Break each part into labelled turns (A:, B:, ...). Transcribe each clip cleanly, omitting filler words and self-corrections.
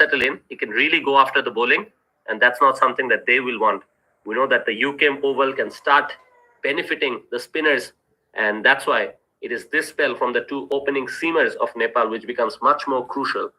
A: settle in, he can really go after the bowling, and that's not something that they will want. We know that the UKM oval can start benefiting the spinners, and that's why it is this spell from the two opening seamers of Nepal which becomes much more crucial.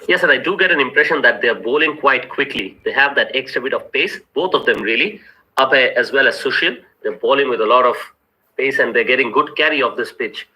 A: Yes, and I do get an impression that they're bowling quite quickly. They have that extra bit of pace, both of them really, Abhay as well as Sushil. They're bowling with a lot of pace and they're getting good carry of this pitch.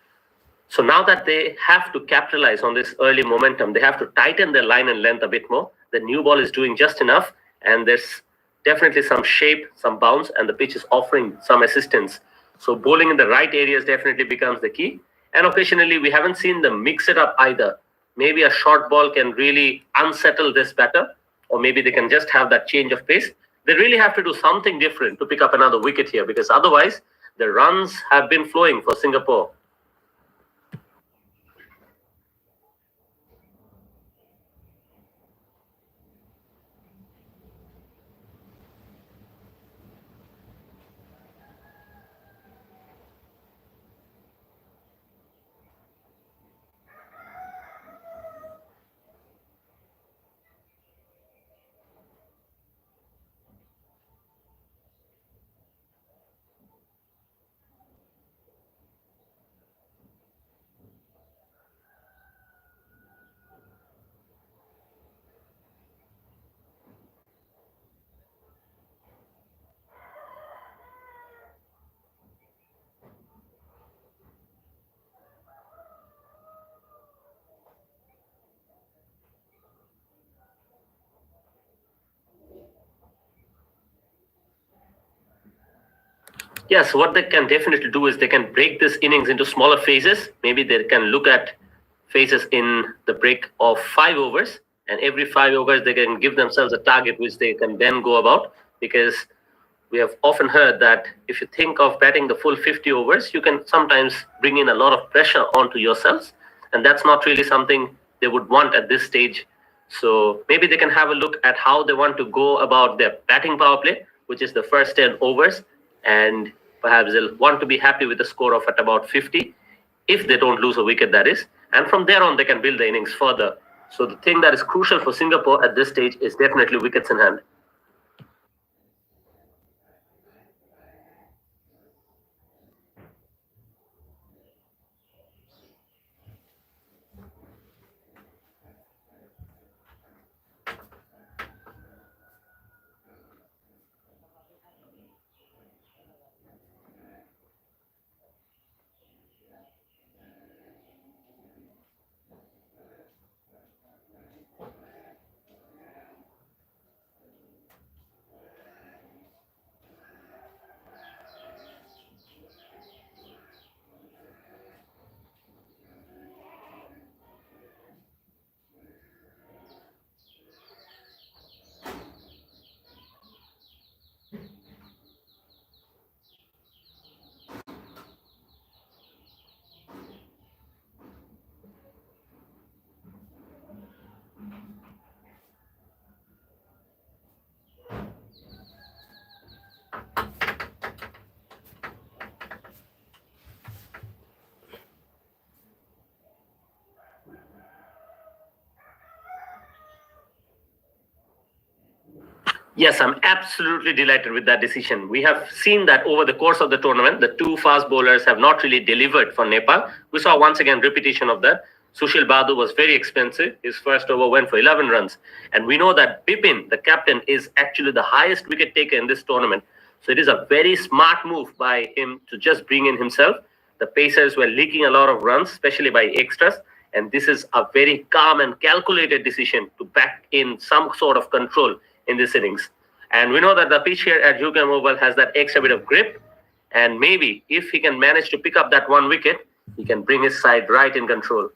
A: So now that they have to capitalize on this early momentum, they have to tighten their line and length a bit more. The new ball is doing just enough, and there's definitely some shape, some bounce, and the pitch is offering some assistance. So bowling in the right areas definitely becomes the key. And occasionally, we haven't seen them mix it up either. Maybe a short ball can really unsettle this batter, or maybe they can just have that change of pace. They really have to do something different to pick up another wicket here, because otherwise, the runs have been flowing for Singapore. Yes, what they can definitely do is they can break this innings into smaller phases. Maybe they can look at phases in the break of 5 overs, and every 5 overs they can give themselves a target which they can then go about. Because we have often heard that if you think of batting the full 50 overs, you can sometimes bring in a lot of pressure onto yourselves, and that's not really something they would want at this stage. So maybe they can have a look at how they want to go about their batting power play, which is the first 10 overs, and perhaps they'll want to be happy with a score of at about 50, if they don't lose a wicket, that is. And from there on, they can build the innings further. So the thing that is crucial for Singapore at this stage is definitely wickets in hand. Yes, I'm absolutely delighted with that decision. We have seen that over the course of the tournament, the two fast bowlers have not really delivered for Nepal. We saw once again repetition of that. Sushil Badu was very expensive. His first over went for 11 runs. And we know that Bipin, the captain, is actually the highest wicket taker in this tournament. So it is a very smart move by him to just bring in himself. The Pacers were leaking a lot of runs, especially by extras. And this is a very calm and calculated decision to back in some sort of control in this innings. And we know that the pitch here at UK Mobile has that extra bit of grip. And maybe if he can manage to pick up that 1 wicket, he can bring his side right in control.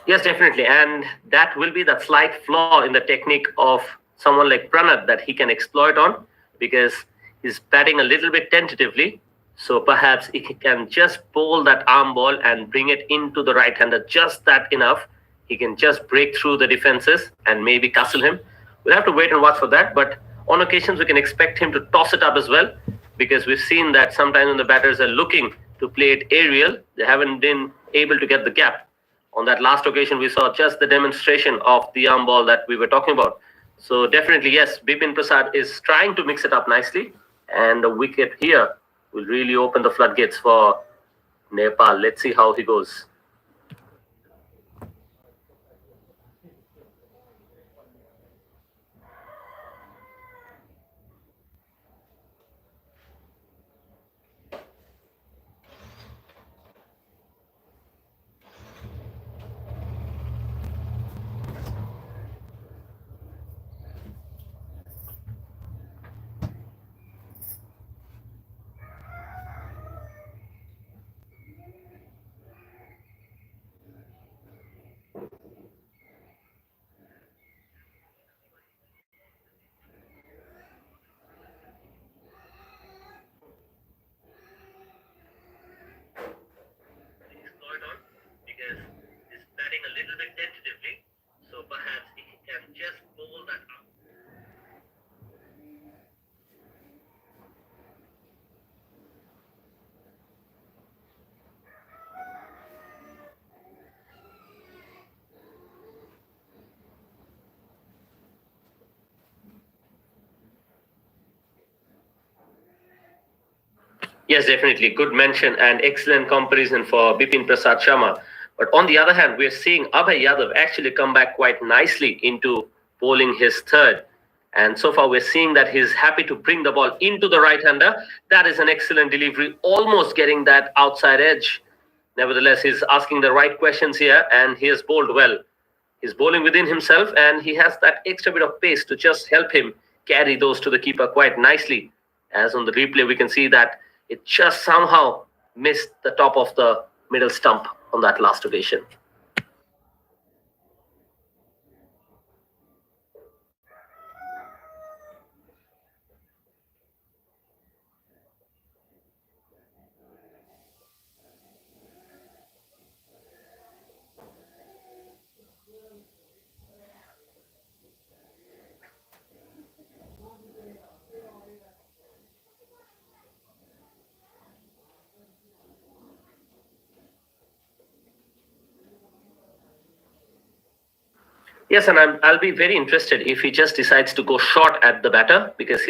A: Yes, definitely. And that will be the slight flaw in the technique of someone like Pranav that he can exploit on, because he's batting a little bit tentatively. So perhaps he can just bowl that arm ball and bring it into the right hander, just that enough. He can just break through the defenses and maybe castle him. We'll have to wait and watch for that. But on occasions, we can expect him to toss it up as well, because we've seen that sometimes when the batters are looking to play it aerial, they haven't been able to get the gap. On that last occasion, we saw just the demonstration of the arm ball that we were talking about. So definitely, yes, Bipin Prasad is trying to mix it up nicely. And the wicket here will really open the floodgates for Nepal. Let's see how he goes. Because he's batting a little bit tentatively, so perhaps he can just bowl that up. Yes, definitely. Good mention and excellent comparison for Bipin Prasad Sharma. But on the other hand, we're seeing Abhay Yadav actually come back quite nicely into bowling his third. And so far, we're seeing that he's happy to bring the ball into the right-hander. That is an excellent delivery, almost getting that outside edge. Nevertheless, he's asking the right questions here, and he has bowled well. He's bowling within himself, and he has that extra bit of pace to just help him carry those to the keeper quite nicely. As on the replay, we can see that it just somehow missed the top of the middle stump on that last occasion. Yes, and I'll be very interested if he just decides to go short at the batter, because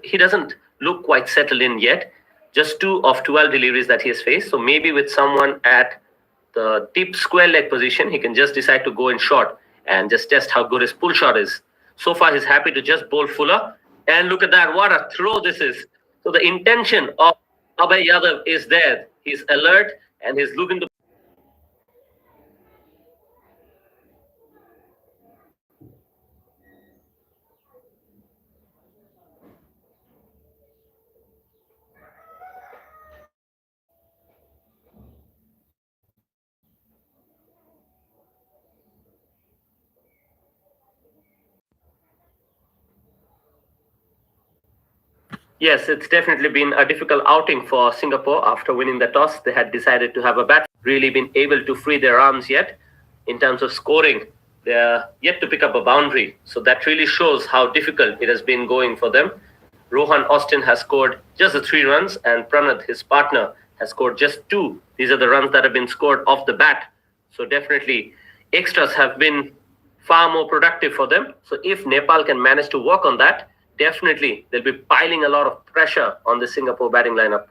A: he doesn't look quite settled in yet. Just 2 of 12 deliveries that he has faced. So maybe with someone at the deep square leg position, he can just decide to go in short and just test how good his pull shot is. So far, he's happy to just bowl fuller. And look at that, what a throw this is. So the intention of Abhay Yadav is there. He's alert and he's looking to. Yes, it's definitely been a difficult outing for Singapore after winning the toss. They had decided to have a bat, really been able to free their arms yet. In terms of scoring, they're yet to pick up a boundary. So that really shows how difficult it has been going for them. Rohan Austin has scored just the 3 runs, and Pranath, his partner, has scored just 2. These are the runs that have been scored off the bat. So definitely, extras have been far more productive for them. So if Nepal can manage to work on that, definitely they'll be piling a lot of pressure on the Singapore batting lineup.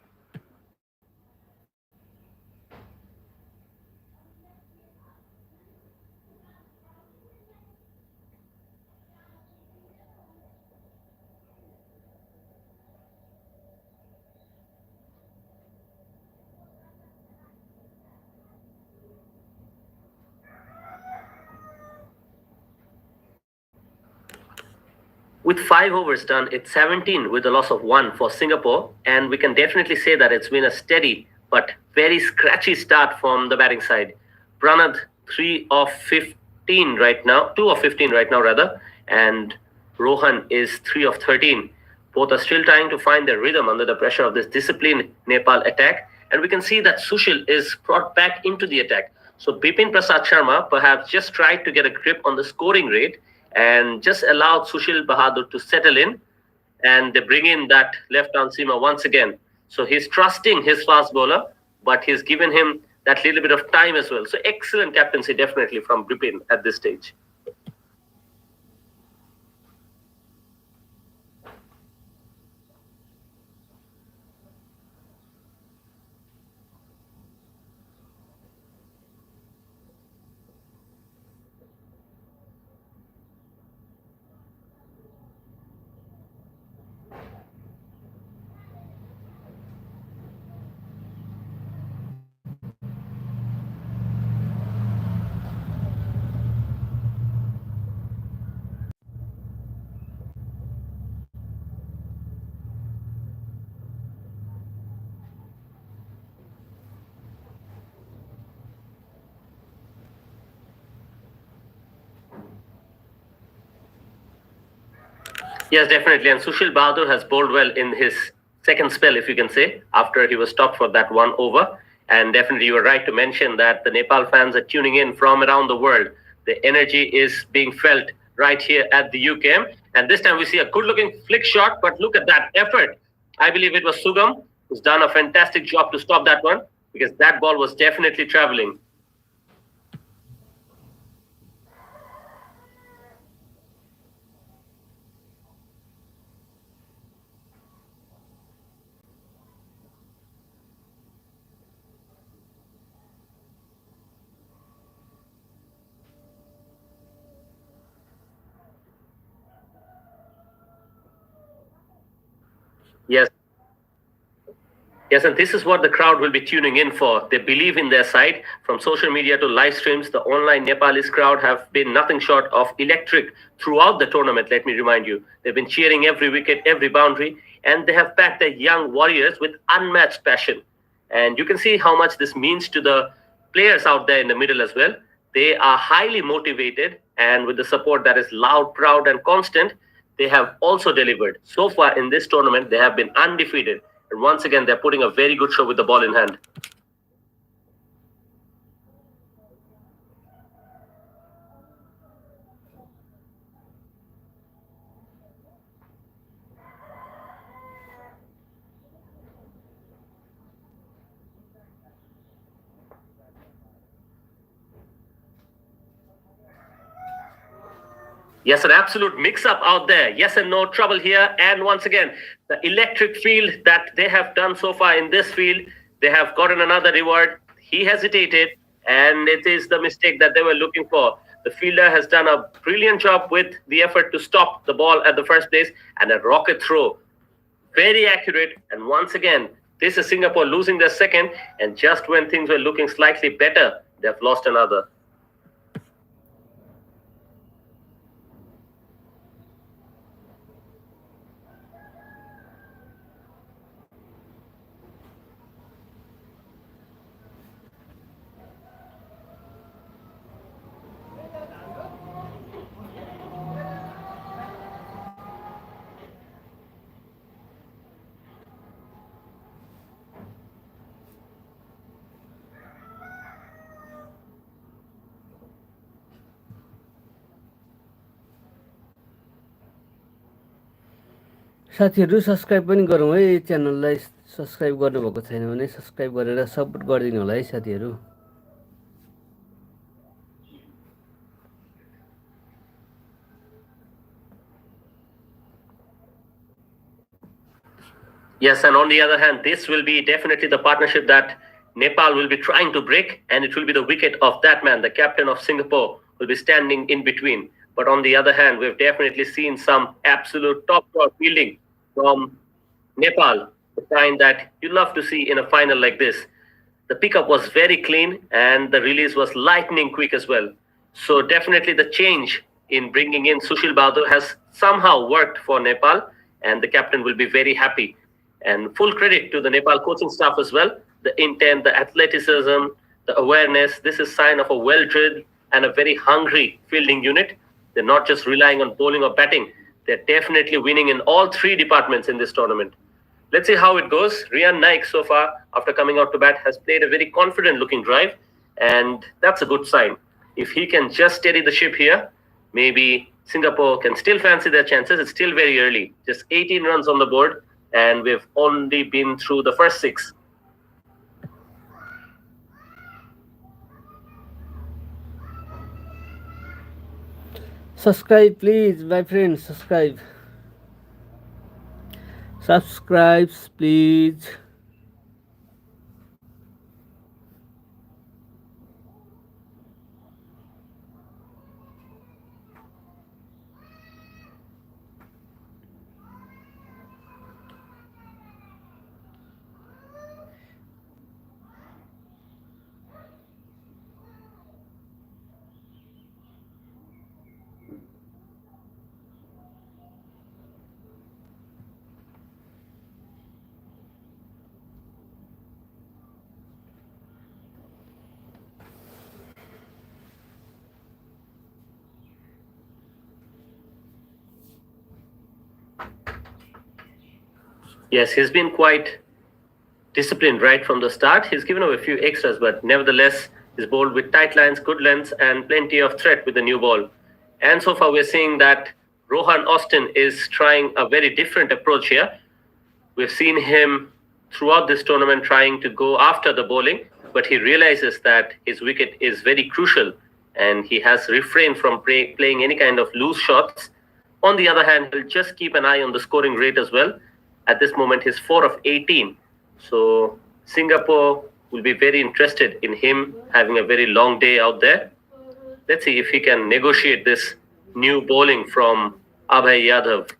A: With 5 overs done, it's 17 with a loss of 1 for Singapore, and we can definitely say that it's been a steady but very scratchy start from the batting side. Pranad 3 of 15 right now, 2 of 15 right now rather, and Rohan is 3 of 13. Both are still trying to find their rhythm under the pressure of this disciplined Nepal attack, and we can see that Sushil is brought back into the attack. So Bipin Prasad Sharma perhaps just tried to get a grip on the scoring rate and just allowed Sushil Bahadur to settle in, and they bring in that left-arm seamer once again. So he's trusting his fast bowler, but he's given him that little bit of time as well. So excellent captaincy definitely from Bipin at this stage. Yes, definitely. And Sushil Bahadur has bowled well in his second spell, if you can say, after he was stopped for that 1 over. And definitely, you were right to mention that the Nepal fans are tuning in from around the world. The energy is being felt right here at the UKM. And this time we see a good-looking flick shot, but look at that effort. I believe it was Sugam who's done a fantastic job to stop that one, because that ball was definitely traveling. Yes. Yes, and this is what the crowd will be tuning in for. They believe in their side. From social media to live streams, the online Nepalese crowd have been nothing short of electric throughout the tournament, let me remind you. They've been cheering every wicket, every boundary, and they have backed their young warriors with unmatched passion. And you can see how much this means to the players out there in the middle as well. They are highly motivated, and with the support that is loud, proud, and constant, they have also delivered. So far in this tournament, they have been undefeated. And once again, they're putting a very good show with the ball in hand. Yes, an absolute mix-up out there. Yes and no trouble here. And once again, the electric field that they have done so far in this field, they have gotten another reward. He hesitated, and it is the mistake that they were looking for. The fielder has done a brilliant job with the effort to stop the ball at the first place, and a rocket throw. Very accurate. And once again, this is Singapore losing their second, and just when things were looking slightly better, they've lost another.
B: साथीहरु subscribe पनि गरौँ है च्यानललाई subscribe गर्नुभएको छैन भने subscribe गरेर support गरिदिनु होला है साथीहरु
A: Yes, and on the other hand, this will be definitely the partnership that Nepal will be trying to break, and it will be the wicket of that man, the captain of Singapore, will be standing in between. But on the other hand, we've definitely seen some absolute top-class fielding from Nepal, the kind that you love to see in a final like this. The pickup was very clean and the release was lightning quick as well. So definitely the change in bringing in Sushil Bahadur has somehow worked for Nepal, and the captain will be very happy. And full credit to the Nepal coaching staff as well. The intent, the athleticism, the awareness. This is sign of a well-drilled and a very hungry fielding unit. They're not just relying on bowling or batting. They're definitely winning in all three departments in this tournament. Let's see how it goes. Rian Naik, so far, after coming out to bat, has played a very confident looking drive, and that's a good sign. If he can just steady the ship here, maybe Singapore can still fancy their chances. It's still very early, just 18 runs on the board, and we've only been through the first 6.
B: Subscribe, please, my friends. Subscribe. Subscribes, please.
A: Yes, he's been quite disciplined right from the start. He's given away a few extras, but nevertheless, he's bowled with tight lines, good lengths, and plenty of threat with the new ball. And so far, we're seeing that Rohan Austin is trying a very different approach here. We've seen him throughout this tournament trying to go after the bowling, but he realizes that his wicket is very crucial and he has refrained from playing any kind of loose shots. On the other hand, he'll just keep an eye on the scoring rate as well. At this moment, he's 4 of 18. So Singapore will be very interested in him having a very long day out there. Let's see if he can negotiate this new bowling from Abhay Yadav.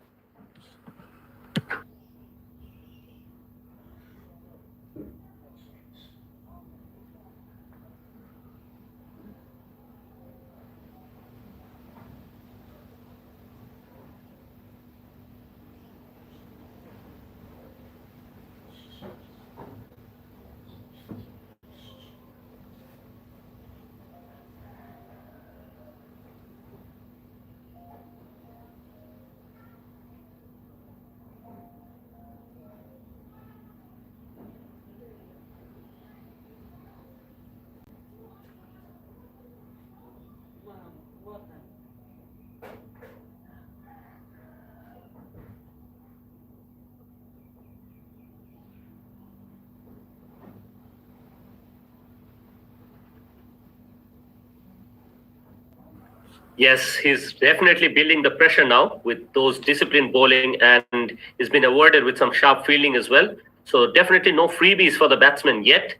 A: Yes, he's definitely building the pressure now with those disciplined bowling, and he's been awarded with some sharp fielding as well. So definitely no freebies for the batsman yet.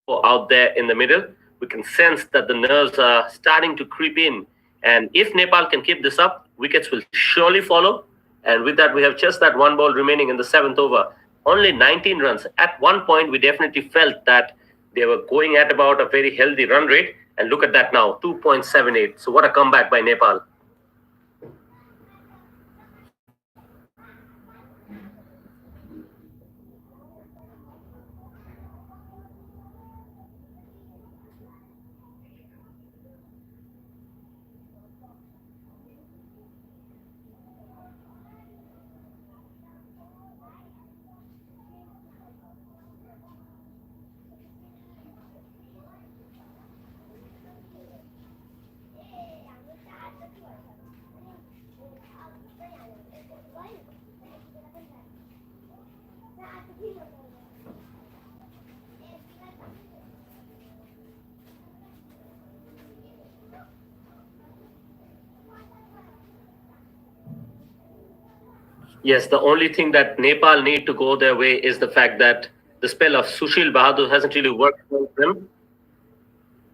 A: Out there in the middle, we can sense that the nerves are starting to creep in. And if Nepal can keep this up, wickets will surely follow. And with that, we have just that one ball remaining in the 7th over. Only 19 runs. At one point, we definitely felt that they were going at about a very healthy run rate. And look at that now, 2.78. So what a comeback by Nepal. Yes, the only thing that Nepal need to go their way is the fact that the spell of Sushil Bahadur hasn't really worked for him.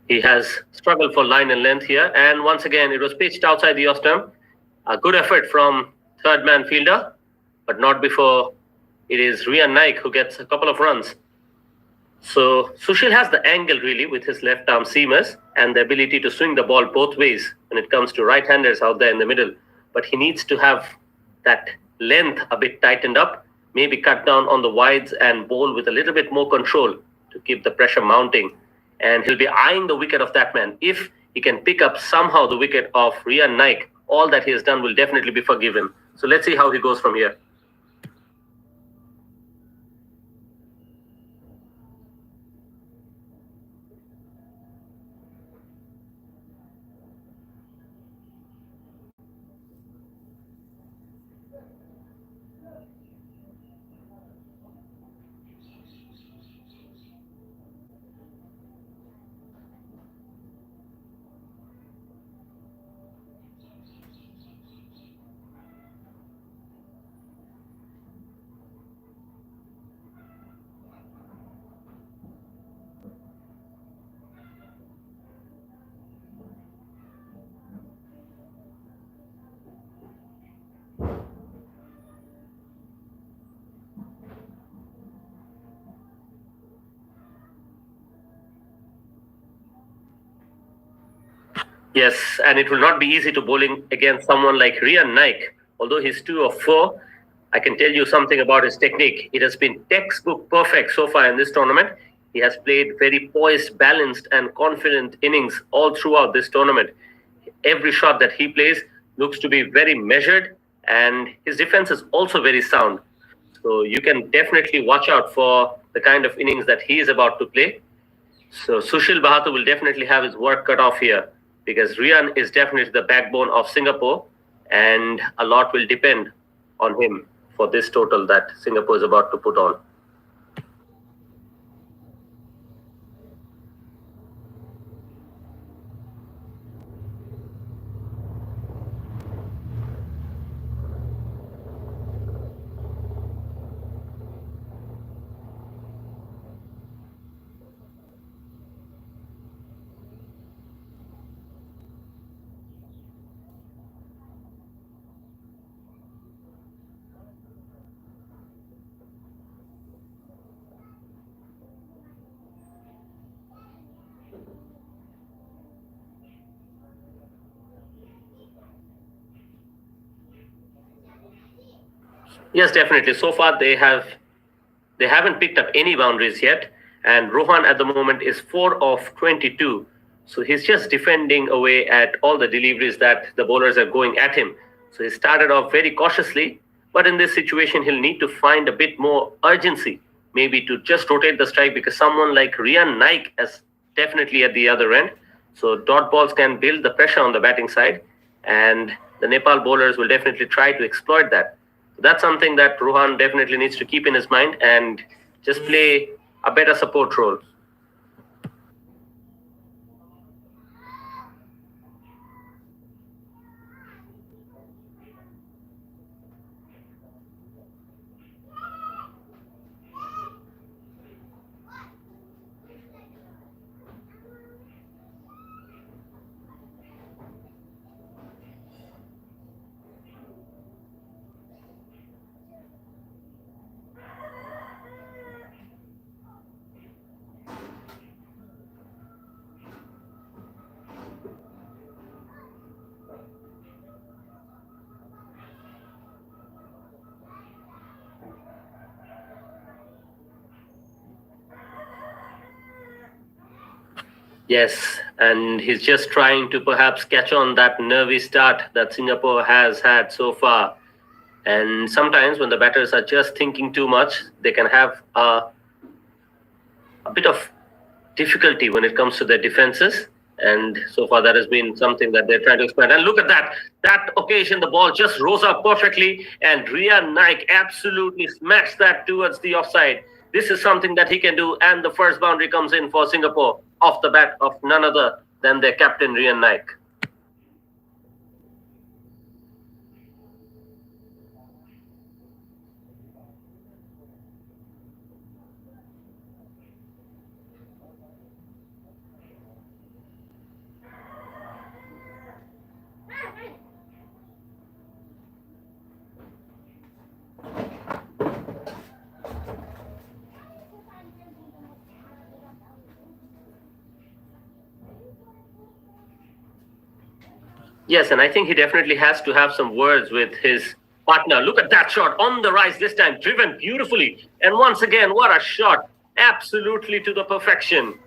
A: He has struggled for line and length here, and once again it was pitched outside the off stump. A good effort from third man fielder, but not before it is Rian Naik who gets a couple of runs. So Sushil has the angle really with his left arm seamers and the ability to swing the ball both ways when it comes to right-handers out there in the middle. But he needs to have that length a bit tightened up, maybe cut down on the wides and bowl with a little bit more control to keep the pressure mounting. And he'll be eyeing the wicket of that man. If he can pick up somehow the wicket of Rian Naik, all that he has done will definitely be forgiven. So let's see how he goes from here. Yes, and it will not be easy to bowling against someone like Rian Naik. Although he's 2 of 4, I can tell you something about his technique. It has been textbook perfect so far in this tournament. He has played very poised, balanced, and confident innings all throughout this tournament. Every shot that he plays looks to be very measured, and his defense is also very sound. So you can definitely watch out for the kind of innings that he is about to play. So Sushil Bahadur will definitely have his work cut off here because Rian is definitely the backbone of Singapore, and a lot will depend on him for this total that Singapore is about to put on. Yes, definitely. So far they haven't picked up any boundaries yet, and Rohan at the moment is 4 of 22. So he's just defending away at all the deliveries that the bowlers are going at him. So he started off very cautiously, but in this situation he'll need to find a bit more urgency, maybe to just rotate the strike because someone like Rian Naik is definitely at the other end. So dot balls can build the pressure on the batting side, and the Nepal bowlers will definitely try to exploit that. That's something that Rohan definitely needs to keep in his mind and just play a better support role. Yes, and he's just trying to perhaps catch on that nervy start that Singapore has had so far. And sometimes when the batters are just thinking too much, they can have a bit of difficulty when it comes to their defenses. And so far, that has been something that they're trying to expand. And look at that. That occasion, the ball just rose up perfectly, and Rian Naik absolutely smashed that towards the offside. This is something that he can do, and the first boundary comes in for Singapore off the bat of none other than their captain, Rian Naik. Yes, and I think he definitely has to have some words with his partner. Look at that shot on the rise this time, driven beautifully. And once again, what a shot! Absolutely to the perfection.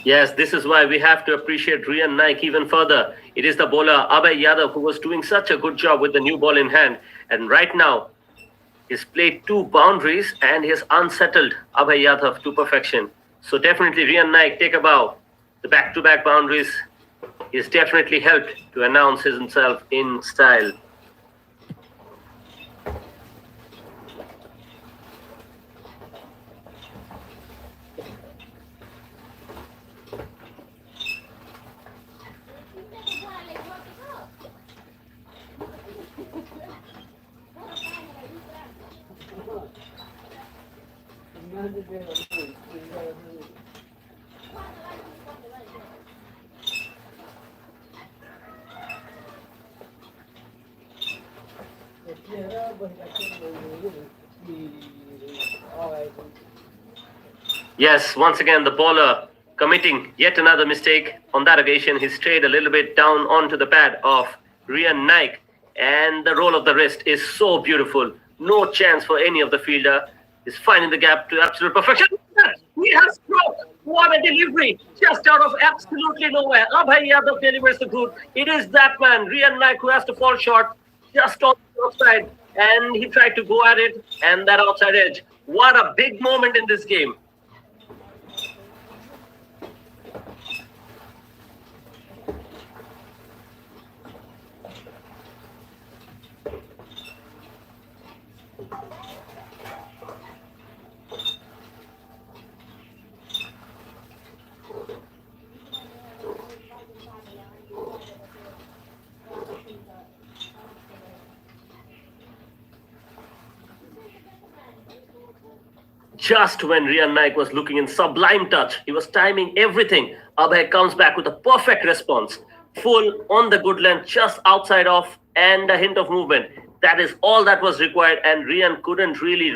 A: Yes, this is why we have to appreciate Rian Naik even further. It is the bowler Abhay Yadav who was doing such a good job with the new ball in hand. And right now, he's played 2 boundaries and he has unsettled Abhay Yadav to perfection. So definitely Rian Naik, take a bow. The back-to-back boundaries is definitely helped to announce himself in style. Yes, once again, the bowler committing yet another mistake. On that occasion, he strayed a little bit down onto the pad of Rian Naik, and the roll of the wrist is so beautiful. No chance for any of the fielder. He's finding the gap to absolute perfection. He has struck. What a delivery! Just out of absolutely nowhere. Abhay Yadav delivers the good. It is that man, Rian Naik, who has to fall short just on the outside. And he tried to go at it, and that outside edge. What a big moment in this game. Just when Rian Naik was looking in sublime touch, he was timing everything. Abhay comes back with a perfect response. Full on the good length, just outside off, and a hint of movement. That is all that was required, and Rian couldn't really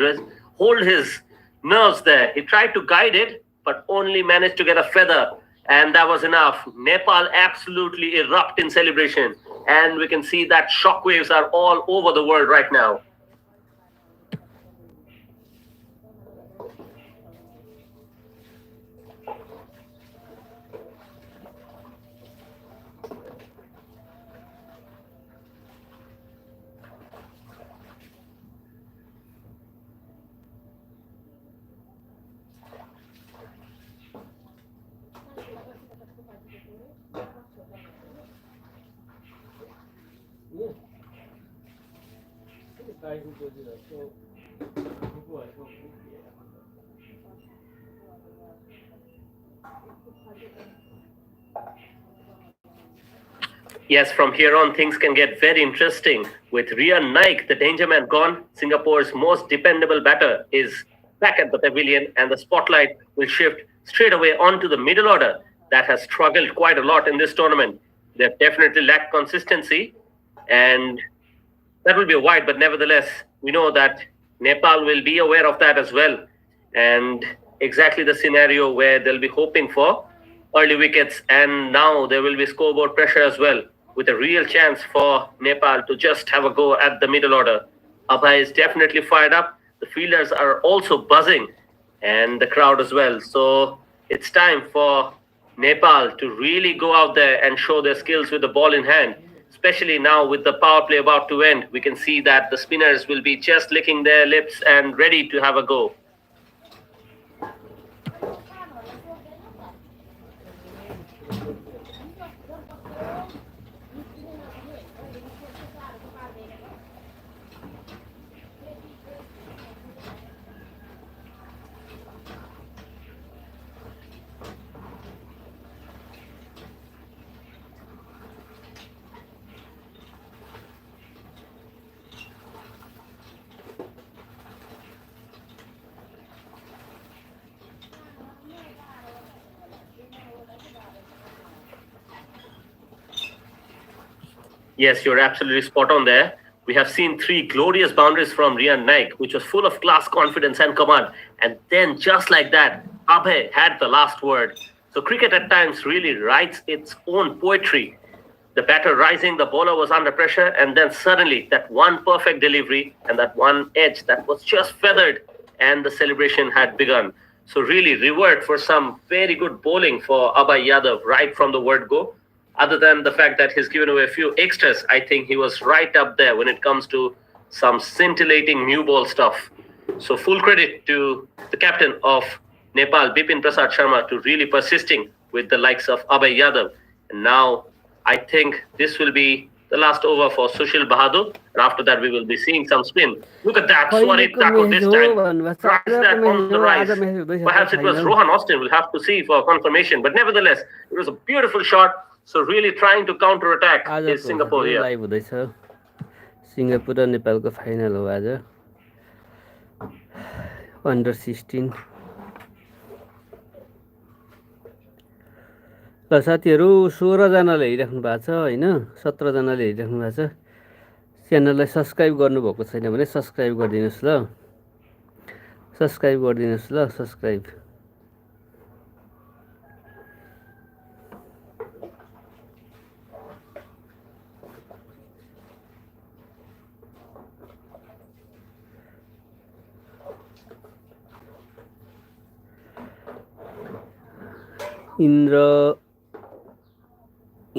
A: hold his nerves there. He tried to guide it, but only managed to get a feather, and that was enough. Nepal absolutely erupt in celebration, and we can see that shockwaves are all over the world right now. Yes, from here on, things can get very interesting. With Rian Naik, the danger man gone, Singapore's most dependable batter is back at the pavilion, and the spotlight will shift straight away onto the middle order that has struggled quite a lot in this tournament. They've definitely lacked consistency, and that will be a wide, but nevertheless, we know that Nepal will be aware of that as well. And exactly the scenario where they'll be hoping for early wickets, and now there will be scoreboard pressure as well, with a real chance for Nepal to just have a go at the middle order. Abhay is definitely fired up. The fielders are also buzzing, and the crowd as well. So it's time for Nepal to really go out there and show their skills with the ball in hand. Especially now with the power play about to end, we can see that the spinners will be just licking their lips and ready to have a go. Yes, you're absolutely spot on there. We have seen 3 glorious boundaries from Trandng, which was full of class, confidence, and command. And then, just like that, Abhay had the last word. So, cricket at times really writes its own poetry. The batter rising, the bowler was under pressure, and then suddenly that one perfect delivery and that one edge that was just feathered, and the celebration had begun. So, really, reward for some very good bowling for Abhay Yadav right from the word go. Other than the fact that he's given away a few extras, I think he was right up there when it comes to some scintillating new ball stuff. So full credit to the captain of Nepal, Bipin Prasad Sharma, to really persisting with the likes of Abhay Yadav. And now I think this will be the last over for Sushil Bahadur. And after that, we will be seeing some spin. Look at that. Swarit Thakur this time. Drives that on the rise. Perhaps it was Rohan Austin. We'll have to see for confirmation. But nevertheless, it was a beautiful shot. So really trying to counter-attack is Singapore here.
B: Live हुँदैछ सिङ्गापुर र नेपालको final हो आज under 16 ल साथीहरू 16 जनाले हेरिराख्नु भएको छ हैन 17 जनाले हेरिराख्नु भएको छ च्यानललाई सब्स्क्राइब गर्नुभएको छैन भने सब्स्क्राइब गरिदिनुस् ल सब्स्क्राइब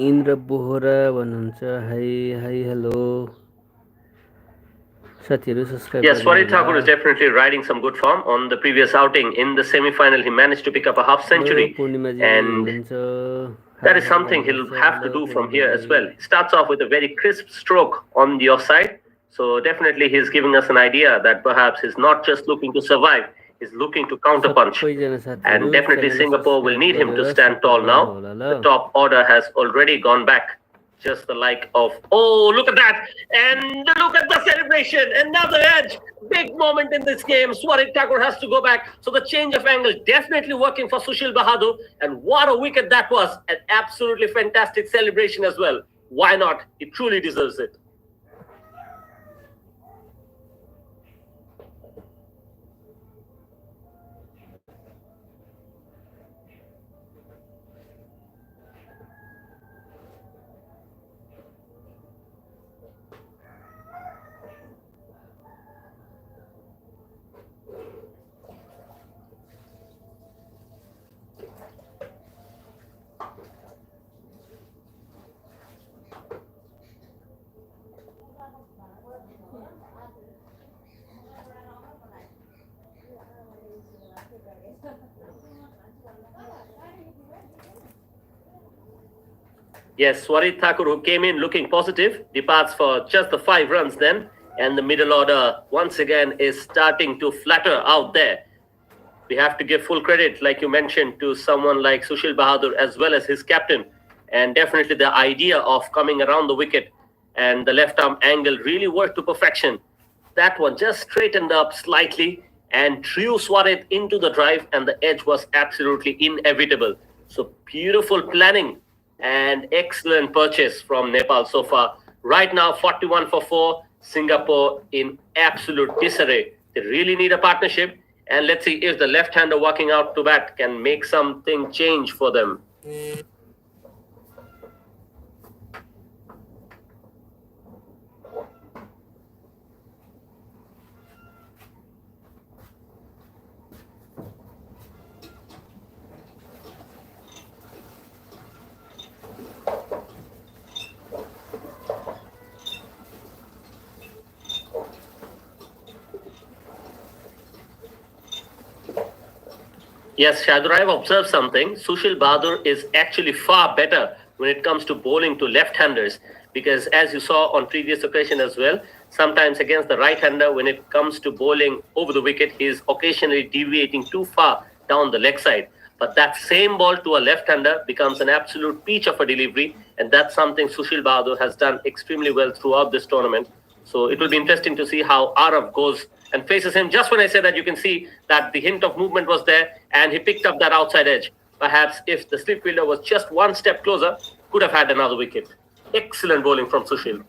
B: इन्द्र बोहरा भन्नुहुन्छ हाई हेलो साथीहरु subscribe
A: Yes, Swarit Thakur is definitely riding some good form. On the previous outing in the semi-final, he managed to pick up a half century, and that is something he'll have to do from here as well. He starts off with a very crisp stroke on the offside, so definitely he's giving us an idea that perhaps he's not just looking to survive, he's looking to counterpunch. And definitely Singapore will need him to stand tall now. The top order has already gone back. Just the like of, oh, look at that. And look at the celebration. Another edge. Big moment in this game. Swarit Thakur has to go back. So the change of angle definitely working for Sushil Bahadur. And what a wicket that was. An absolutely fantastic celebration as well. Why not? He truly deserves it. Yes, Swarit Thakur, who came in looking positive, departs for just the 5 runs then. And the middle order, once again, is starting to flatter out there. We have to give full credit, like you mentioned, to someone like Sushil Bahadur as well as his captain. And definitely the idea of coming around the wicket and the left arm angle really worked to perfection. That one just straightened up slightly and drew Swarit into the drive, and the edge was absolutely inevitable. So beautiful planning and excellent purchase from Nepal so far. Right now, 41 for 4, Singapore in absolute disarray. They really need a partnership, and let's see if the left-hander walking out to bat can make something change for them. Yes, Shadur, I've observed something. Sushil Bahadur is actually far better when it comes to bowling to left-handers, because as you saw on previous occasion as well, sometimes against the right-hander, when it comes to bowling over the wicket, he is occasionally deviating too far down the leg side. But that same ball to a left-hander becomes an absolute peach of a delivery, and that's something Sushil Bahadur has done extremely well throughout this tournament. So it will be interesting to see how Arav goes and faces him. Just when I said that, you can see that the hint of movement was there, and he picked up that outside edge. Perhaps if the slip fielder was just one step closer, could have had another wicket. Excellent bowling from Sushil.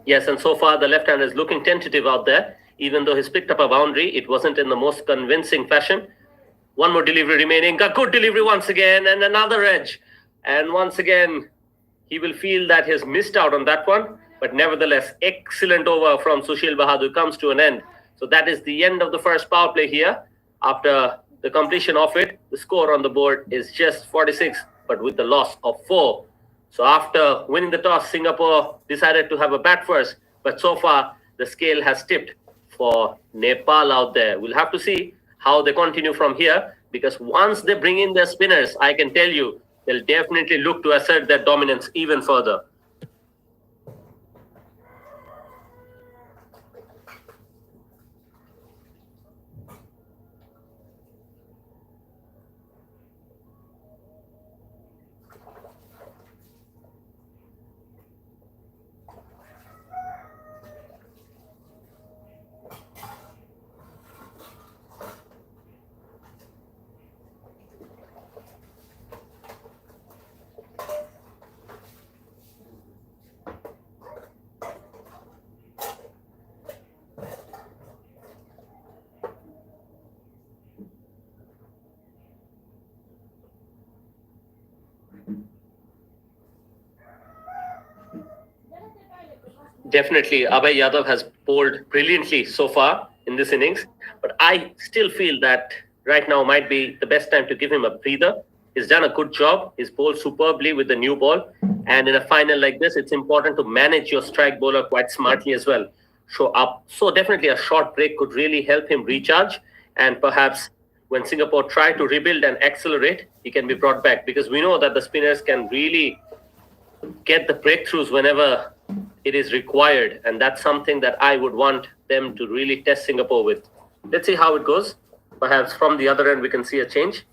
A: Yes, and so far the left hand is looking tentative out there. Even though he's picked up a boundary, it wasn't in the most convincing fashion. One more delivery remaining. A good delivery once again, and another edge. And once again, he will feel that he's missed out on that one. But nevertheless, excellent over from Sushil Bahadur comes to an end. So that is the end of the first power play here. After the completion of it, the score on the board is just 46, but with the loss of 4. So after winning the toss, Singapore decided to have a bat first. But so far, the scale has tipped for Nepal out there. We'll have to see how they continue from here, because once they bring in their spinners, I can tell you, they'll definitely look to assert their dominance even further. Definitely, Abhay Yadav has bowled brilliantly so far in this innings, but I still feel that right now might be the best time to give him a breather. He's done a good job. He's bowled superbly with the new ball, and in a final like this, it's important to manage your strike bowler quite smartly as well. So definitely a short break could really help him recharge, and perhaps when Singapore try to rebuild and accelerate, he can be brought back, because we know that the spinners can really get the breakthroughs whenever it is required, and that's something that I would want them to really test Singapore with. Let's see how it goes. Perhaps from the other end we can see a change.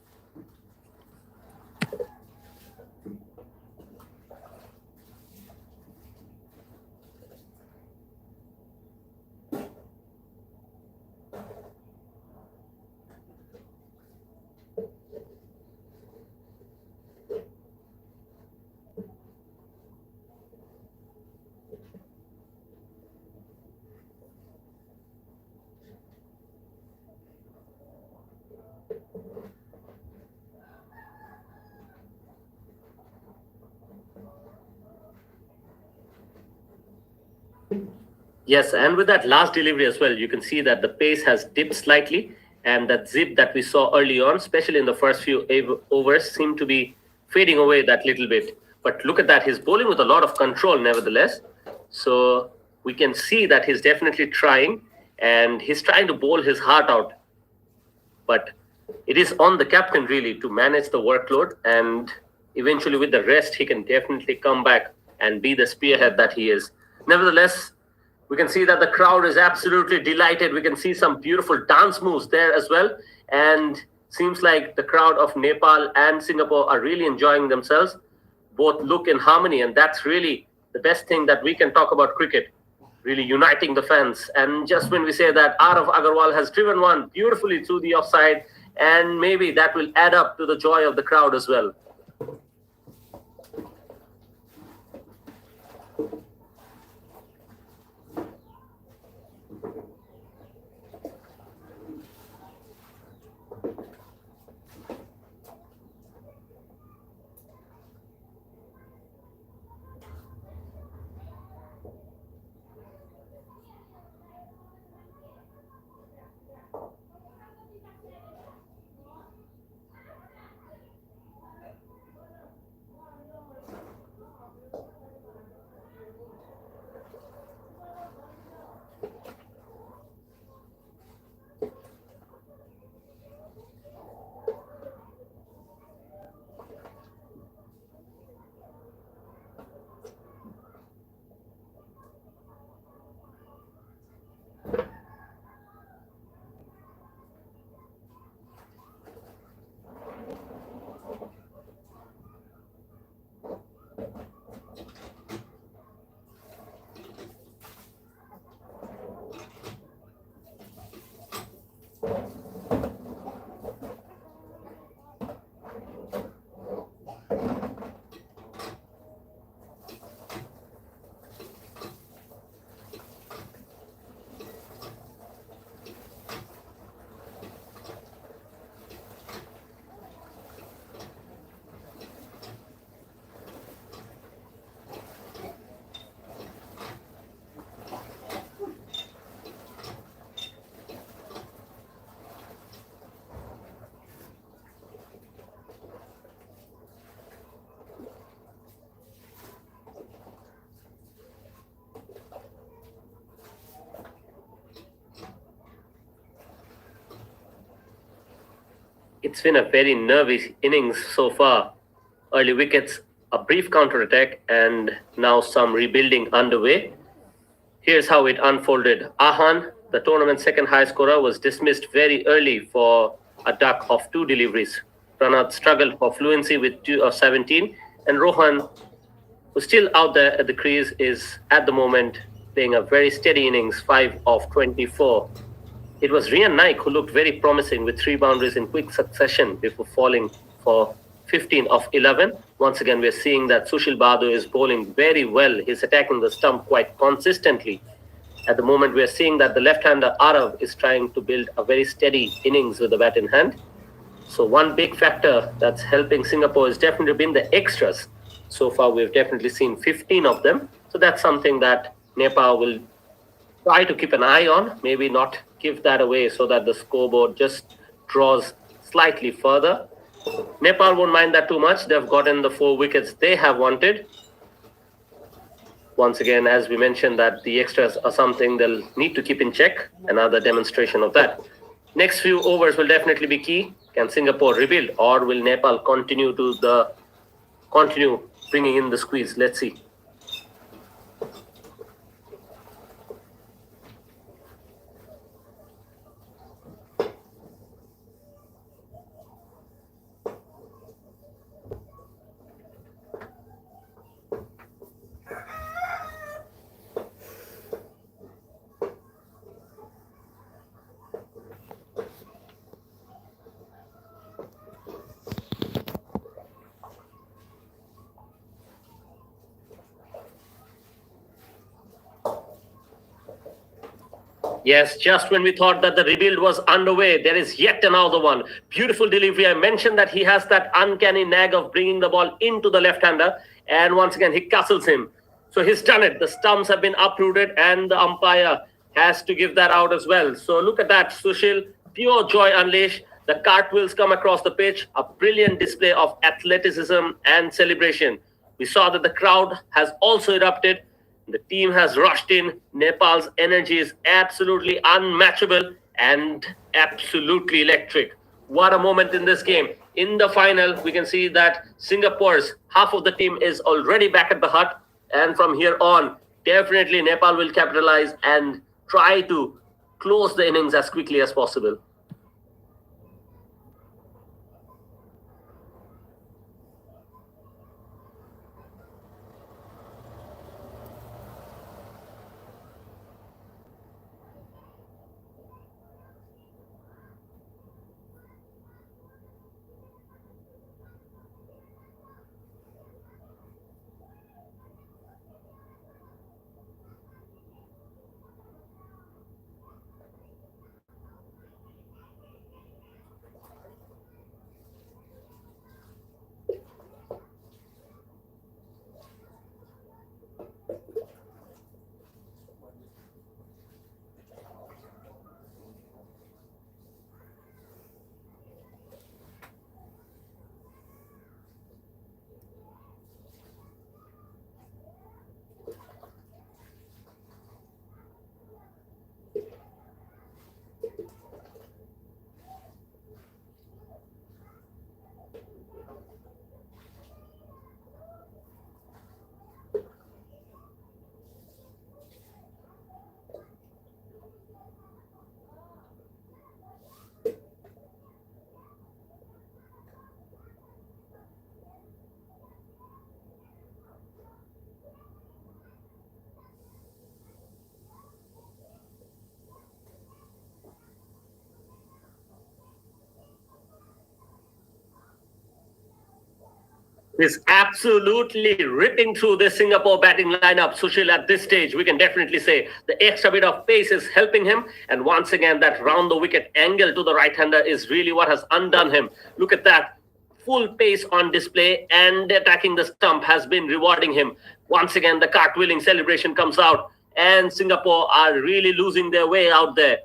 A: Yes, and with that last delivery as well, you can see that the pace has dipped slightly, and that zip that we saw early on, especially in the first few overs, seemed to be fading away that little bit. But look at that, he's bowling with a lot of control nevertheless. So we can see that he's definitely trying, and he's trying to bowl his heart out. But it is on the captain really to manage the workload, and eventually with the rest, he can definitely come back and be the spearhead that he is. Nevertheless, we can see that the crowd is absolutely delighted. We can see some beautiful dance moves there as well. And seems like the crowd of Nepal and Singapore are really enjoying themselves. Both look in harmony, and that's really the best thing that we can talk about cricket, really uniting the fans. And just when we say that, Arav Agarwal has driven one beautifully through the offside, and maybe that will add up to the joy of the crowd as well. It's been a very nervy innings so far. Early wickets, a brief counter-attack, and now some rebuilding underway. Here's how it unfolded. Ahan, the tournament's second high scorer, was dismissed very early for a duck of 2 deliveries. Pranath struggled for fluency with 2 of 17, and Rohan, who's still out there at the crease, is at the moment playing a very steady innings, 5 of 24. It was Rian Naik who looked very promising with 3 boundaries in quick succession before falling for 15 of 11. Once again, we're seeing that Sushil Bahadur is bowling very well. He's attacking the stump quite consistently. At the moment, we're seeing that the left-hander Arav is trying to build a very steady innings with the bat in hand. So one big factor that's helping Singapore has definitely been the extras. So far, we've definitely seen 15 of them. So that's something that Nepal will try to keep an eye on, maybe not give that away so that the scoreboard just draws slightly further. Nepal won't mind that too much. They've gotten the 4 wickets they have wanted. Once again, as we mentioned, that the extras are something they'll need to keep in check. Another demonstration of that. Next few overs will definitely be key. Can Singapore rebuild, or will Nepal continue bringing in the squeeze? Let's see. Yes, just when we thought that the rebuild was underway, there is yet another one. Beautiful delivery. I mentioned that he has that uncanny knack of bringing the ball into the left-hander, and once again, he castles him. So he's done it. The stumps have been uprooted, and the umpire has to give that out as well. So look at that, Sushil. Pure joy unleashed. The cartwheels come across the pitch. A brilliant display of athleticism and celebration. We saw that the crowd has also erupted. The team has rushed in. Nepal's energy is absolutely unmatchable and absolutely electric. What a moment in this game. In the final, we can see that Singapore's half of the team is already back at the hut. And from here on, definitely Nepal will capitalize and try to close the innings as quickly as possible. Is absolutely ripping through the Singapore batting lineup. Sushil, at this stage, we can definitely say the extra bit of pace is helping him. And once again, that round the wicket angle to the right-hander is really what has undone him. Look at that. Full pace on display, and attacking the stump has been rewarding him. Once again, the cartwheeling celebration comes out, and Singapore are really losing their way out there.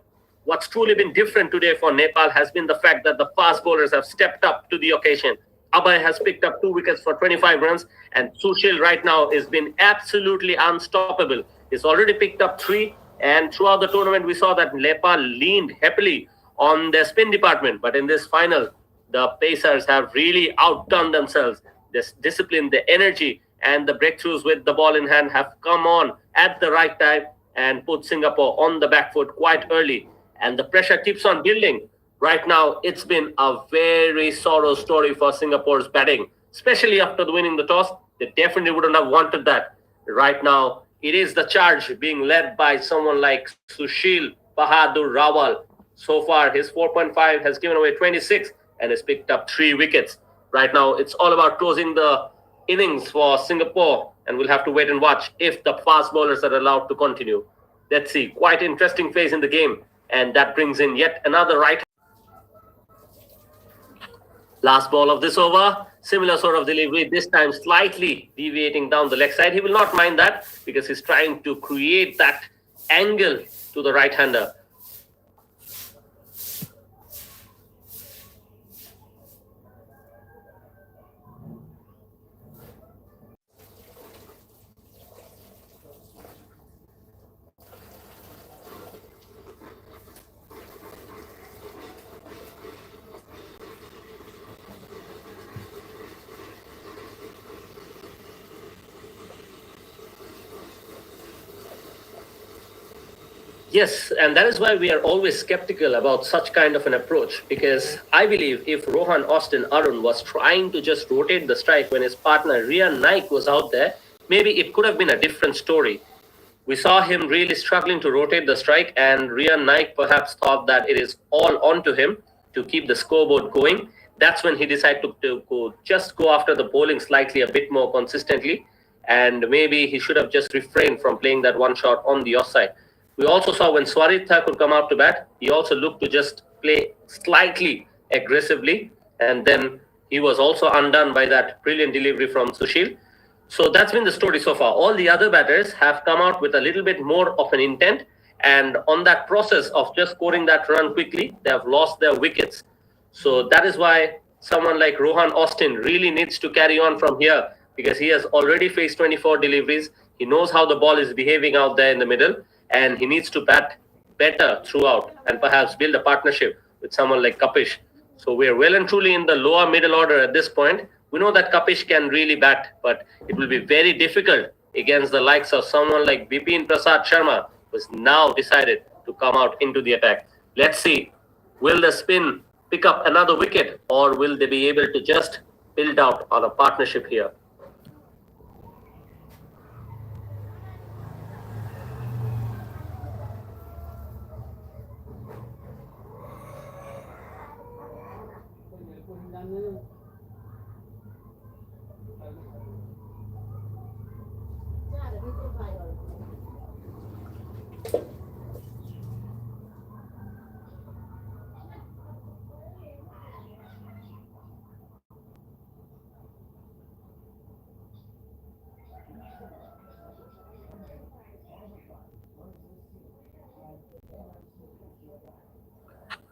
A: What's truly been different today for Nepal has been the fact that the fast bowlers have stepped up to the occasion. Abhay has picked up 2 wickets for 25 runs, and Sushil right now has been absolutely unstoppable. He's already picked up 3, and throughout the tournament, we saw that Nepal leaned happily on their spin department. But in this final, The Pacers have really outdone themselves. This discipline, the energy, and the breakthroughs with the ball in hand have come on at the right time and put Singapore on the back foot quite early. And the pressure keeps on building. Right now, it's been a very sorrow story for Singapore's batting, especially after winning the toss. They definitely wouldn't have wanted that. Right now, it is the charge being led by someone like Sushil Bahadur Rawal. So far, his 4.5 has given away 26 and has picked up 3 wickets. Right now, it's all about closing the innings for Singapore, and we'll have to wait and watch if the fast bowlers are allowed to continue. Let's see, quite interesting phase in the game, and that brings in yet another right. Last ball of this over, similar sort of delivery, this time slightly deviating down the leg side. He will not mind that because he's trying to create that angle to the right-hander. Yes, and that is why we are always skeptical about such kind of an approach, because I believe if Rohan Austin Arun was trying to just rotate the strike when his partner Rian Naik was out there, maybe it could have been a different story. We saw him really struggling to rotate the strike, and Rian Naik perhaps thought that it is all onto him to keep the scoreboard going. That's when he decided to just go after the bowling slightly a bit more consistently, and maybe he should have just refrained from playing that one shot on the offside. We also saw when Swaritha could come out to bat, he also looked to just play slightly aggressively, and then he was also undone by that brilliant delivery from Sushil. So that's been the story so far. All the other batters have come out with a little bit more of an intent, and on that process of just scoring that run quickly, they have lost their wickets. So that is why someone like Rohan Austin really needs to carry on from here, because he has already faced 24 deliveries. He knows how the ball is behaving out there in the middle, and he needs to bat better throughout and perhaps build a partnership with someone like Kapish. So we're well and truly in the lower middle order at this point. We know that Kapish can really bat, but it will be very difficult against the likes of someone like Bipin Prasad Sharma, who's now decided to come out into the attack. Let's see, will the spin pick up another wicket, or will they be able to just build out on a partnership here?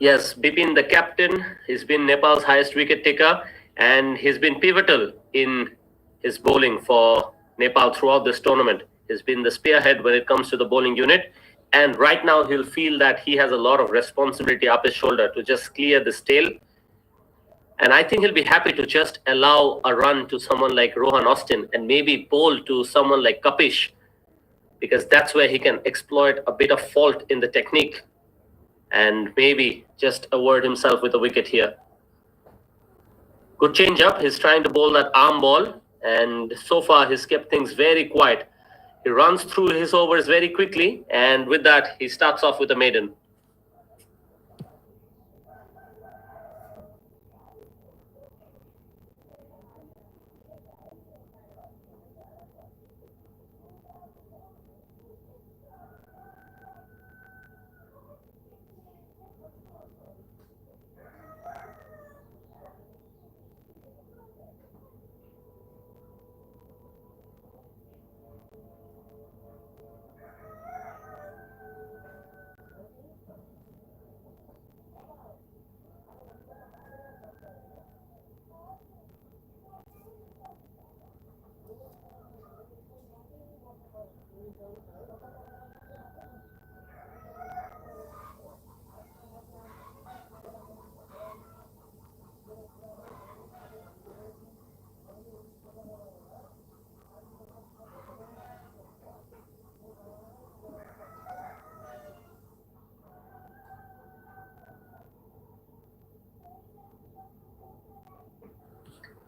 A: Yes, Bipin, the captain, he's been Nepal's highest wicket taker, and he's been pivotal in his bowling for Nepal throughout this tournament. He's been the spearhead when it comes to the bowling unit, and right now he'll feel that he has a lot of responsibility up his shoulder to just clear this tail. And I think he'll be happy to just allow a run to someone like Rohan Austin and maybe bowl to someone like Kapish, because that's where he can exploit a bit of fault in the technique and maybe just award himself with a wicket here. Good change up. He's trying to bowl that arm ball, and so far he's kept things very quiet. He runs through his overs very quickly, and with that, he starts off with a maiden.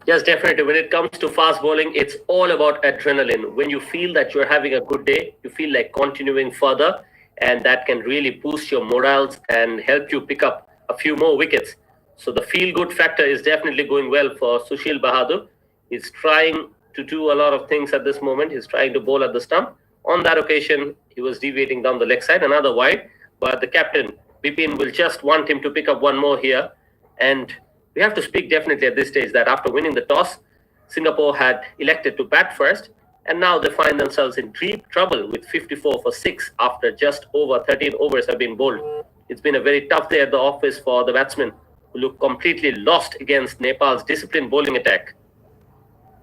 A: Yes, definitely. When it comes to fast bowling, it's all about adrenaline. When you feel that you're having a good day, you feel like continuing further, and that can really boost your morals and help you pick up a few more wickets. So the feel good factor is definitely going well for Sushil Bahadur. He's trying to do a lot of things at this moment. He's trying to bowl at the stump. On that occasion, he was deviating down the leg side, another wide, but the captain, Bipin, will just want him to pick up one more here. And we have to speak definitely at this stage that after winning the toss, Singapore had elected to bat first, and now they find themselves in deep trouble with 54 for 6 after just over 13 overs have been bowled. It's been a very tough day at the office for the batsmen who look completely lost against Nepal's disciplined bowling attack.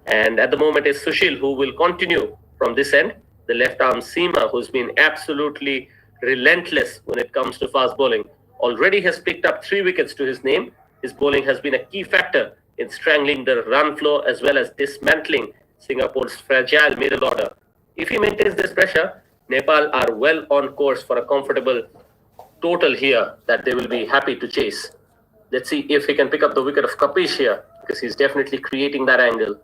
A: And at the moment, it's Sushil who will continue from this end. The left arm seamer, who's been absolutely relentless when it comes to fast bowling, already has picked up 3 wickets to his name. His bowling has been a key factor in strangling the run flow as well as dismantling Singapore's fragile middle order. If he maintains this pressure, Nepal are well on course for a comfortable total here that they will be happy to chase. Let's see if he can pick up the wicket of Kapish here because he's definitely creating that angle.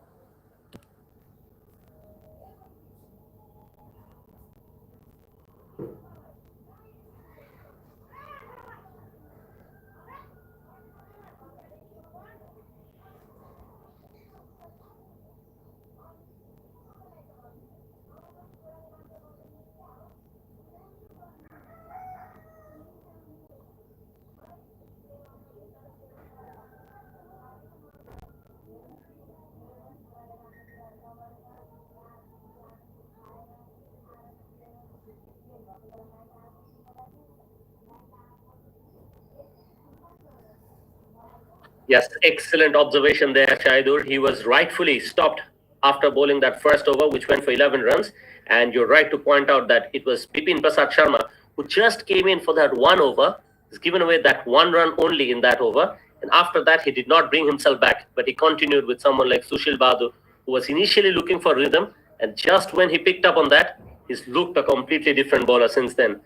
A: Yes, excellent observation there, Shaidur. He was rightfully stopped after bowling that first over, which went for 11 runs. And you're right to point out that it was Bipin Prasad Sharma who just came in for that 1 over. He's given away that 1 run only in that over. And after that, he did not bring himself back, but he continued with someone like Sushil Bahadur, who was initially looking for rhythm. And just when he picked up on that, he's looked a completely different bowler since then.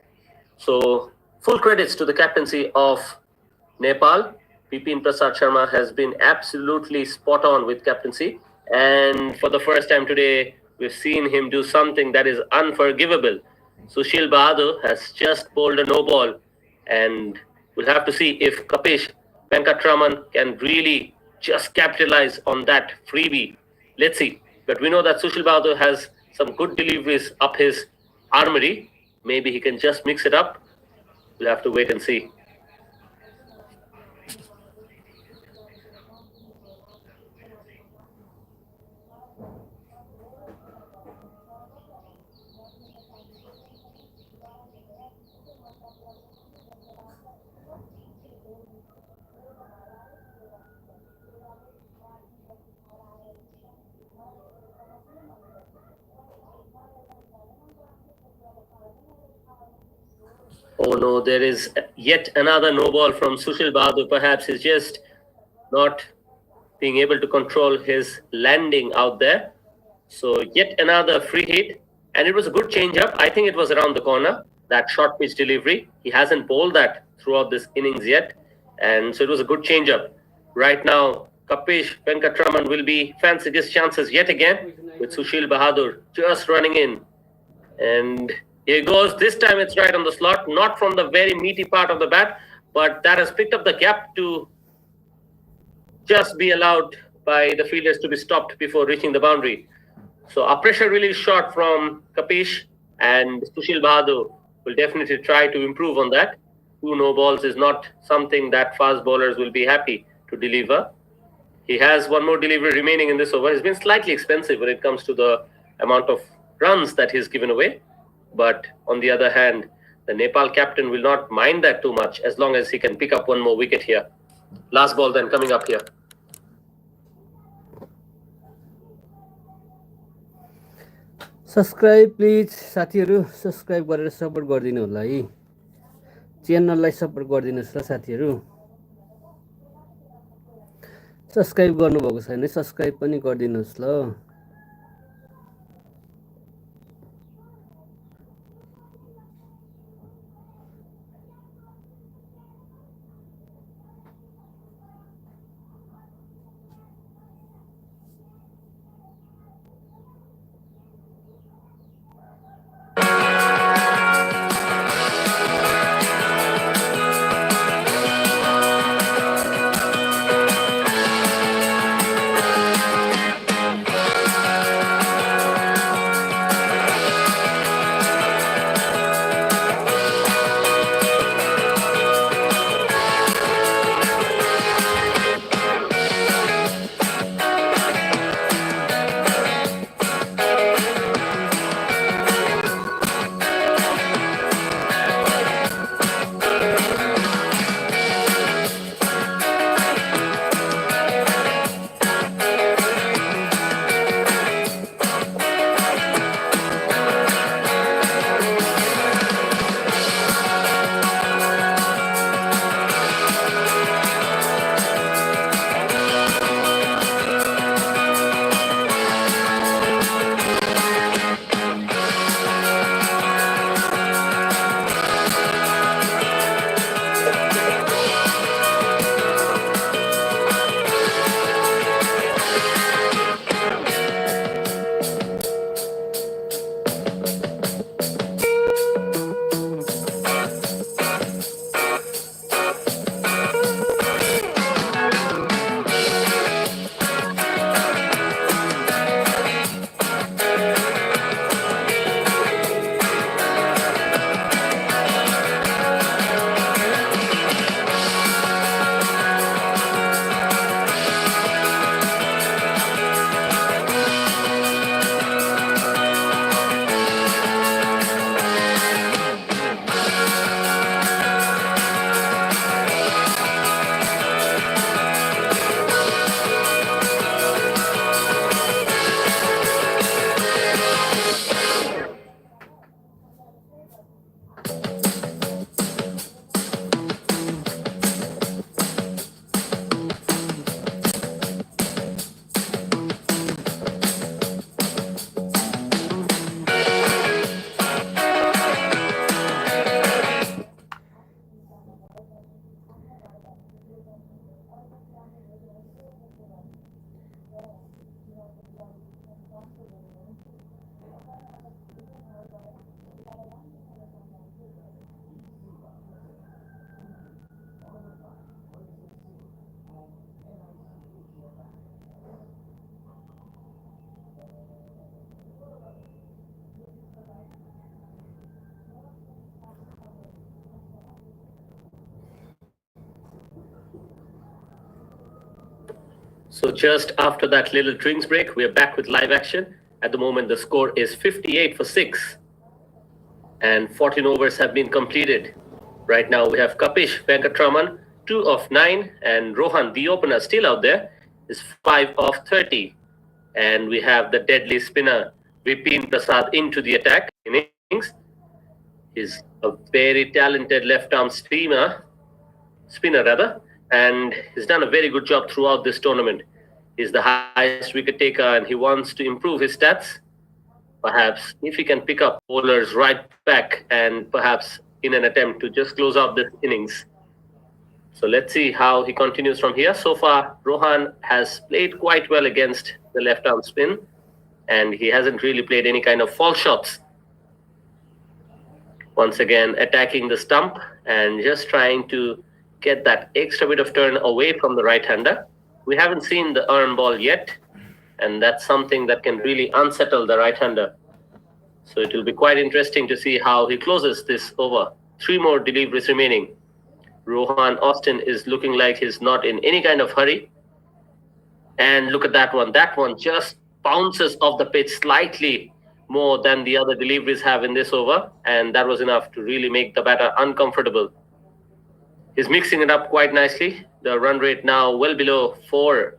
A: So, full credits to the captaincy of Nepal. Bipin Prasad Sharma has been absolutely spot on with captaincy. And for the first time today, we've seen him do something that is unforgivable. Sushil Bahadur has just bowled a no ball. And we'll have to see if Kapish Venkatraman can really just capitalize on that freebie. Let's see. But we know that Sushil Bahadur has some good deliveries up his armory. Maybe he can just mix it up. We'll have to wait and see. Oh no, there is yet another no ball from Sushil Bahadur. Perhaps he's just not being able to control his landing out there. So yet another free hit, and it was a good change up. I think it was around the corner. That short pitch delivery. He hasn't bowled that throughout this innings yet, and so it was a good change up. Right now, Kapish Venkatraman will be fancying his chances yet again with Sushil Bahadur just running in. And here goes. This time it's right on the slot, not from the very meaty part of the bat, but that has picked up the gap to just be allowed by the fielders to be stopped before reaching the boundary. So a pressure release shot from Kapish, and Sushil Bahadur will definitely try to improve on that. 2 no balls is not something that fast bowlers will be happy to deliver. He has one more delivery remaining in this over. He's been slightly expensive when it comes to the amount of runs that he's given away. But on the other hand, the Nepal captain will not mind that too much as long as he can pick up one more wicket here. Last ball then coming up here.
B: Subscribe please साथीहरू subscribe गरेर support गरिदिनु होला है च्यानललाई support गरिदिनुहोस् ल साथीहरू subscribe गर्नुभएको छैन सब्सक्राइब पनि गरिदिनुहोस् ल
A: So just after that little drinks break, we are back with live action. At the moment, the score is 58 for 6. And 14 overs have been completed. Right now, we have Kapish Venkatraman, 2 of 9, and Rohan, the opener, still out there, is 5 of 30. And we have the deadly spinner, Vipin Prasad, into the attack innings. He's a very talented left-arm spinner rather, and he's done a very good job throughout this tournament. He's the highest wicket taker, and he wants to improve his stats. Perhaps if he can pick up bowlers right back and perhaps in an attempt to just close out this innings. So let's see how he continues from here. So far, Rohan has played quite well against the left arm spin, and he hasn't really played any kind of false shots. Once again, attacking the stump and just trying to get that extra bit of turn away from the right-hander. We haven't seen the earn ball yet, and that's something that can really unsettle the right-hander. So it will be quite interesting to see how he closes this over. 3 more deliveries remaining. Rohan Austin is looking like he's not in any kind of hurry. And look at that one. That one just bounces off the pitch slightly more than the other deliveries have in this over. And that was enough to really make the batter uncomfortable. He's mixing it up quite nicely. The run rate now well below 4.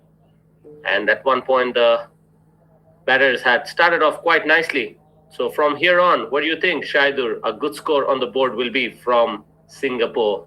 A: And at one point, the batters had started off quite nicely. So from here on, what do you think, Shaidur, a good score on the board will be from Singapore?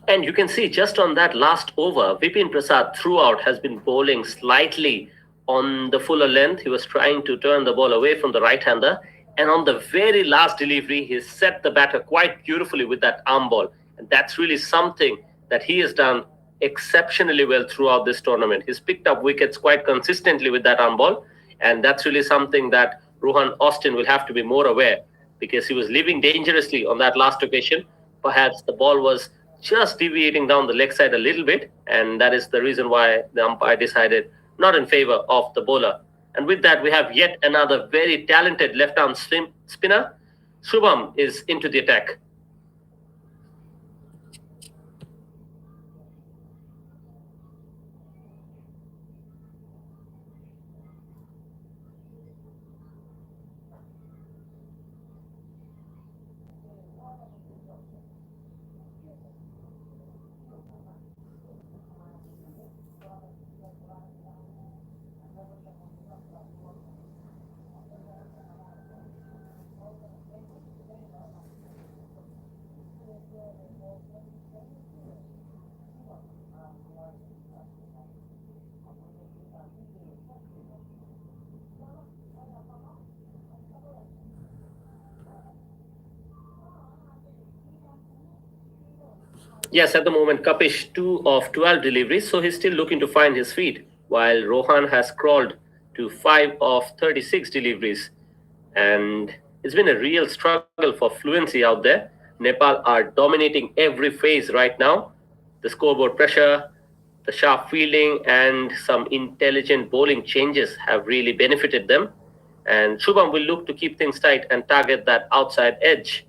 A: And you can see just on that last over, Vipin Prasad throughout has been bowling slightly on the fuller length. He was trying to turn the ball away from the right-hander. And on the very last delivery, he set the batter quite beautifully with that arm ball. And that's really something that he has done exceptionally well throughout this tournament. He's picked up wickets quite consistently with that arm ball. And that's really something that Rohan Austin will have to be more aware, because he was leaving dangerously on that last occasion. Perhaps the ball was just deviating down the leg side a little bit, and that is the reason why the umpire decided not in favor of the bowler. And with that, we have yet another very talented left-arm spinner. Shubham is into the attack. Yes, at the moment, Kapish 2 of 12 deliveries, so he's still looking to find his feet, while Rohan has crawled to 5 of 36 deliveries. And it's been a real struggle for fluency out there. Nepal are dominating every phase right now. The scoreboard pressure, the sharp fielding, and some intelligent bowling changes have really benefited them. And Shubham will look to keep things tight and target that outside edge.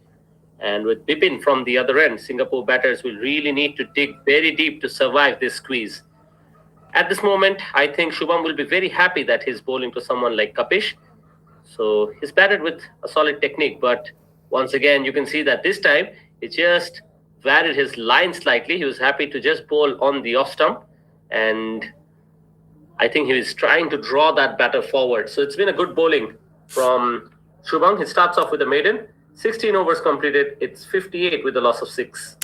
A: And with Bipin from the other end, Singapore batters will really need to dig very deep to survive this squeeze. At this moment, I think Shubham will be very happy that he's bowling to someone like Kapish. So he's batted with a solid technique, but once again, you can see that this time he just varied his line slightly. He was happy to just bowl on the off stump, and I think he was trying to draw that batter forward. So it's been a good bowling from Shubham. He starts off with a maiden. 16 overs completed. It's 58 with a loss of 6.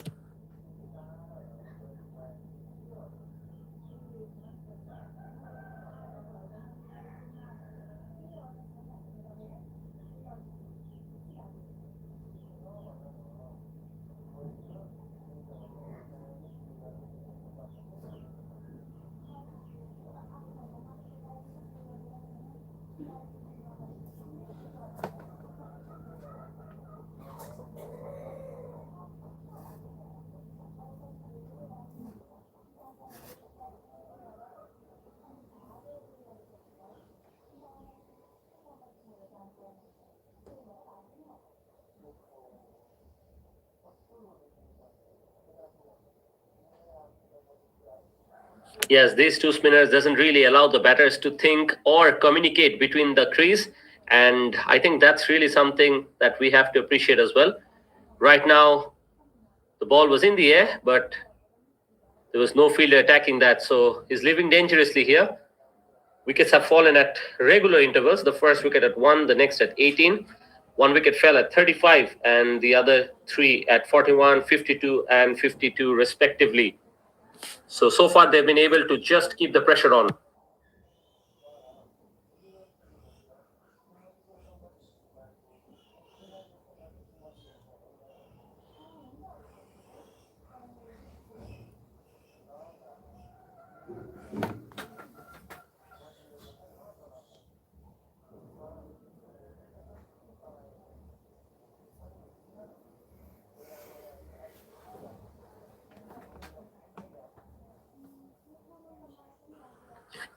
A: Yes, these two spinners doesn't really allow the batters to think or communicate between the crease, and I think that's really something that we have to appreciate as well. Right now, the ball was in the air, but there was no fielder attacking that, so he's living dangerously here. Wickets have fallen at regular intervals. The first wicket at 1, the next at 18. One wicket fell at 35, and the other three at 41, 52, and 52, respectively. So far, they've been able to just keep the pressure on.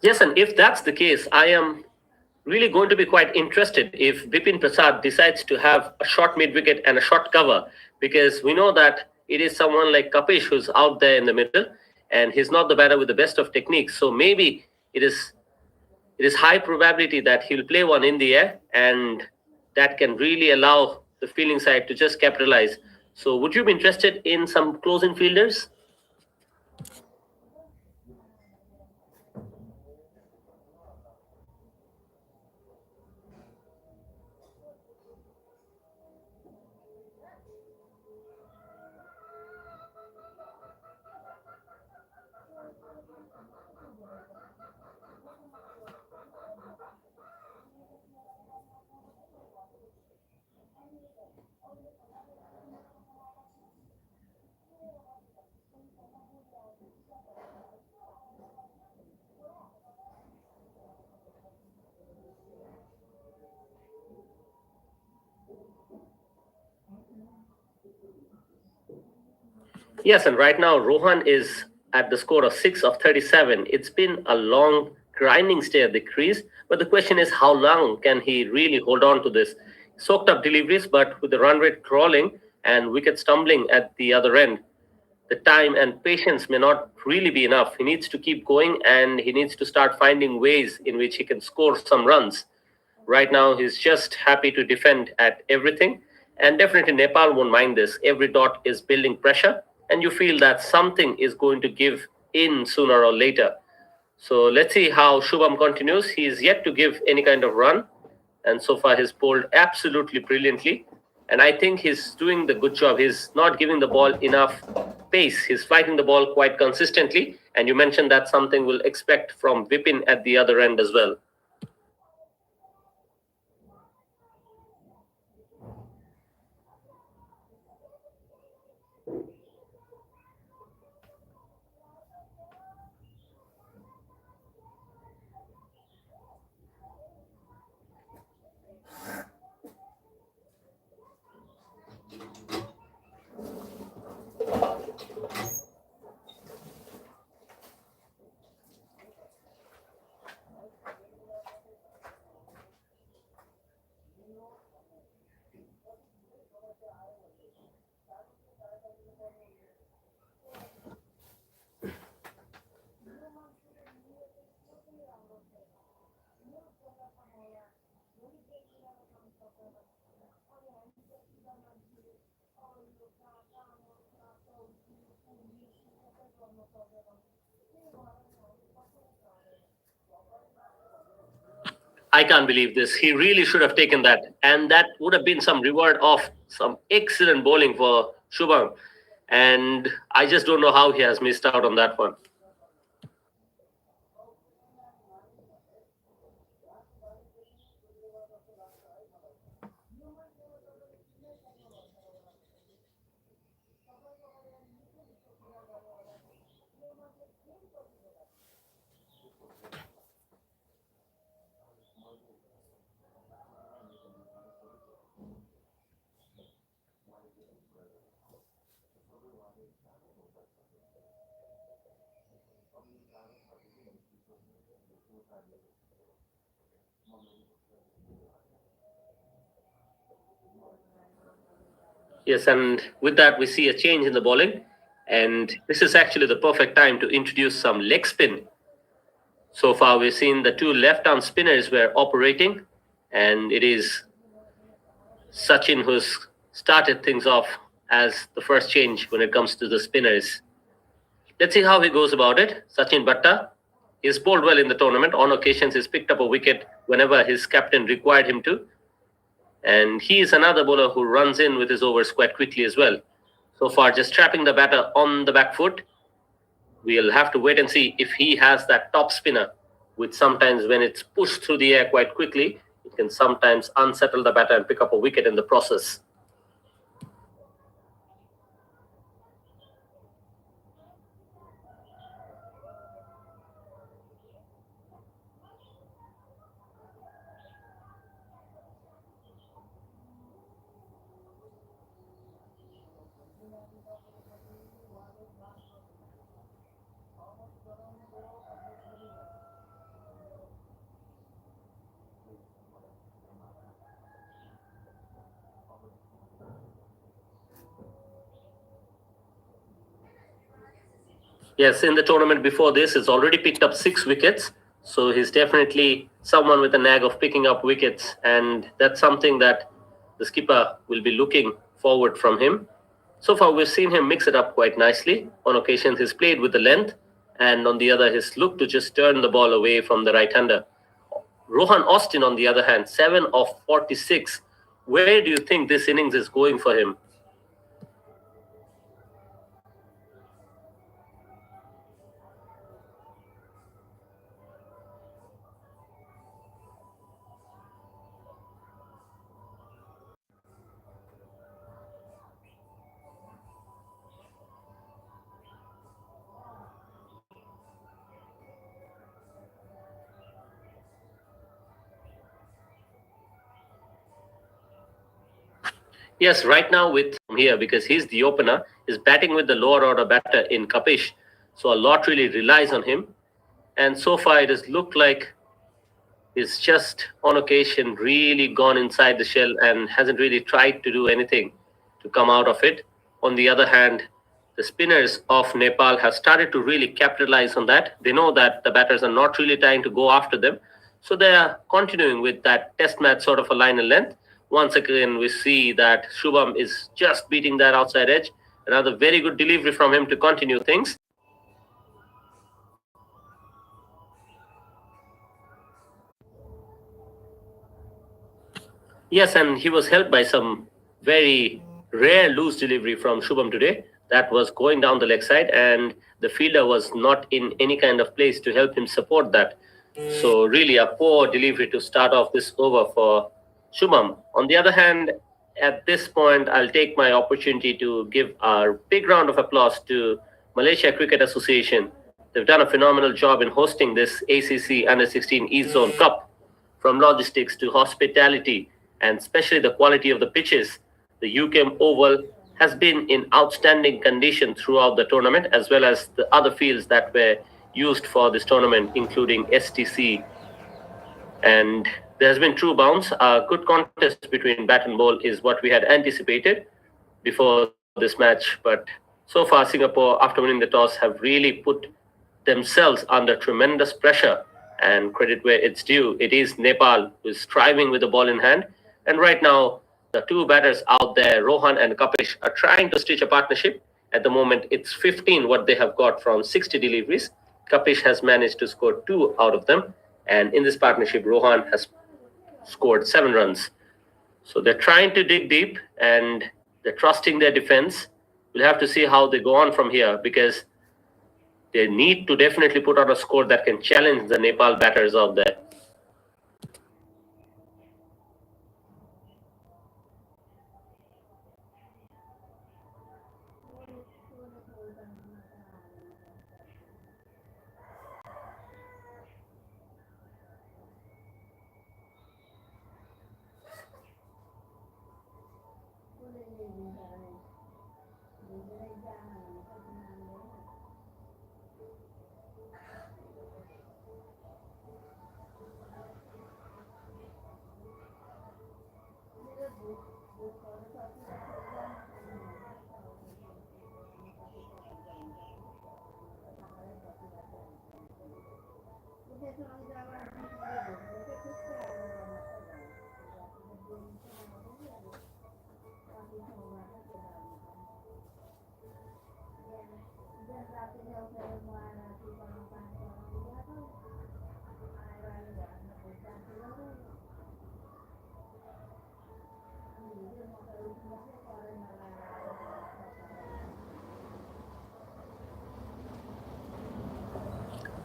A: Yes, and if that's the case, I am really going to be quite interested if Bipin Prasad decides to have a short mid wicket and a short cover, because we know that it is someone like Kapish who's out there in the middle, and he's not the batter with the best of techniques. So maybe it is high probability that he'll play one in the air, and that can really allow the fielding side to just capitalize. So would you be interested in some close-in fielders? Yes, and right now Rohan is at the score of 6 of 37. It's been a long grinding stay at the crease, but the question is how long can he really hold on to this? Soaked up deliveries, but with the run rate crawling and wicket stumbling at the other end, the time and patience may not really be enough. He needs to keep going, and he needs to start finding ways in which he can score some runs. Right now, he's just happy to defend at everything. And definitely, Nepal won't mind this. Every dot is building pressure, and you feel that something is going to give in sooner or later. So let's see how Shubham continues. He is yet to give any kind of run, and so far he's bowled absolutely brilliantly. And I think he's doing the good job. He's not giving the ball enough pace. He's fighting the ball quite consistently. And you mentioned that's something we'll expect from Vipin at the other end as well. I can't believe this. He really should have taken that. And that would have been some reward of some excellent bowling for Shubham. And I just don't know how he has missed out on that one. Yes, and with that, we see a change in the bowling. And this is actually the perfect time to introduce some leg spin. So far, we've seen the two left-arm spinners were operating, and it is Sachin who's started things off as the first change when it comes to the spinners. Let's see how he goes about it. Sachin Bhatta, he's bowled well in the tournament. On occasions, he's picked up a wicket whenever his captain required him to. And he is another bowler who runs in with his overs quite quickly as well. So far, just trapping the batter on the back foot. We'll have to wait and see if he has that top spinner, which sometimes when it's pushed through the air quite quickly, it can sometimes unsettle the batter and pick up a wicket in the process. Yes, in the tournament before this, he's already picked up 6 wickets. So he's definitely someone with a knack of picking up wickets. And that's something that the skipper will be looking forward from him. So far, we've seen him mix it up quite nicely. On occasions, he's played with the length. And on the other, he's looked to just turn the ball away from the right-hander. Rohan Austin, on the other hand, 7 of 46. Where do you think this innings is going for him? Yes, right now with here, because he's the opener, is batting with the lower order batter in Kapish. So a lot really relies on him. And so far, it has looked like he's just on occasion really gone inside the shell and hasn't really tried to do anything to come out of it. On the other hand, the spinners of Nepal have started to really capitalize on that. They know that the batters are not really trying to go after them. So they are continuing with that test match sort of a line and length. Once again, we see that Shubham is just beating that outside edge. Another very good delivery from him to continue things. Yes, and he was helped by some very rare loose delivery from Shubham today. That was going down the leg side, and the fielder was not in any kind of place to help him support that. So, really, a poor delivery to start off this over for Shubham. On the other hand, at this point, I'll take my opportunity to give a big round of applause to Malaysia Cricket Association. They've done a phenomenal job in hosting this ACC Under 16 East Zone Cup. From logistics to hospitality, and especially the quality of the pitches, the UKM Oval has been in outstanding condition throughout the tournament, as well as the other fields that were used for this tournament, including STC. And there has been true bounce. A good contest between bat and ball is what we had anticipated before this match. But so far, Singapore, after winning the toss, have really put themselves under tremendous pressure. And credit where it's due. It is Nepal who is striving with the ball in hand. And right now, the two batters out there, Rohan and Kapish, are trying to stitch a partnership. At the moment, it's 15 what they have got from 60 deliveries. Kapish has managed to score 2 out of them. And in this partnership, Rohan has scored 7 runs. So they're trying to dig deep and they're trusting their defense. We'll have to see how they go on from here, because they need to definitely put out a score that can challenge the Nepal batters out there.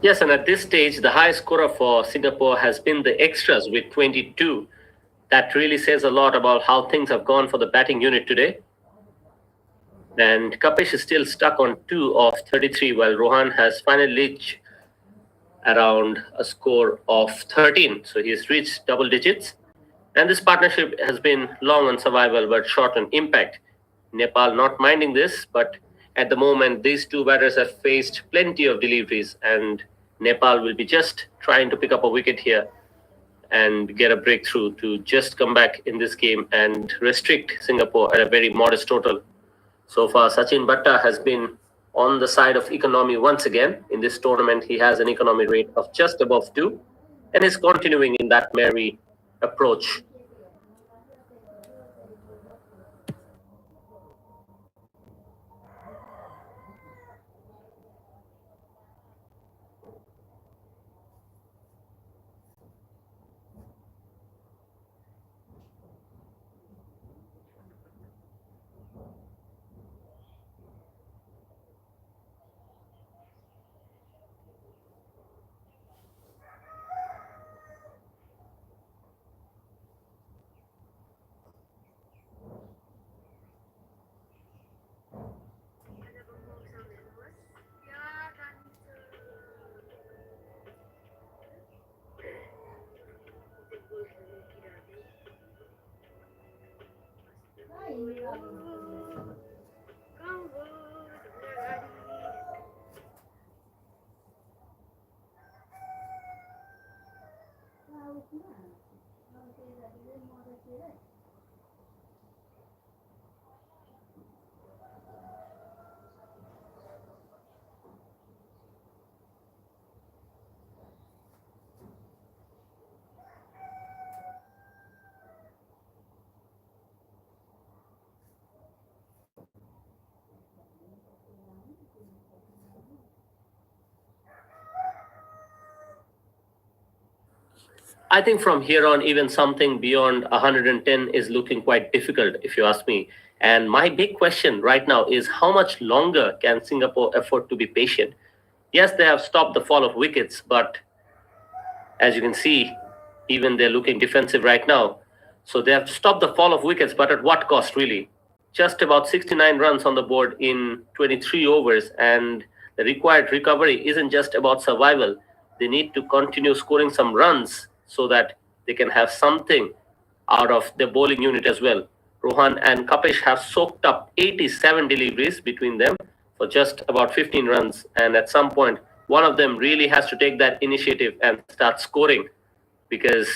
A: Yes, and at this stage, the highest scorer for Singapore has been the extras with 22. That really says a lot about how things have gone for the batting unit today. And Kapish is still stuck on 2 of 33, while Rohan has finally reached around a score of 13. So he's reached double digits. And this partnership has been long on survival but short on impact. Nepal not minding this, but at the moment, these two batters have faced plenty of deliveries, and Nepal will be just trying to pick up a wicket here and get a breakthrough to just come back in this game and restrict Singapore at a very modest total. So far, Sachin Bhatta has been on the side of economy once again. In this tournament, he has an economy rate of just above 2 and is continuing in that merry approach. I think from here on, even something beyond 110 is looking quite difficult, if you ask me. And my big question right now is how much longer can Singapore afford to be patient? Yes, they have stopped the fall of wickets, but as you can see, even they're looking defensive right now. So they have stopped the fall of wickets, but at what cost, really? Just about 69 runs on the board in 23 overs, and the required recovery isn't just about survival. They need to continue scoring some runs so that they can have something out of the bowling unit as well. Rohan and Kapish have soaked up 87 deliveries between them for just about 15 runs, and at some point, one of them really has to take that initiative and start scoring, because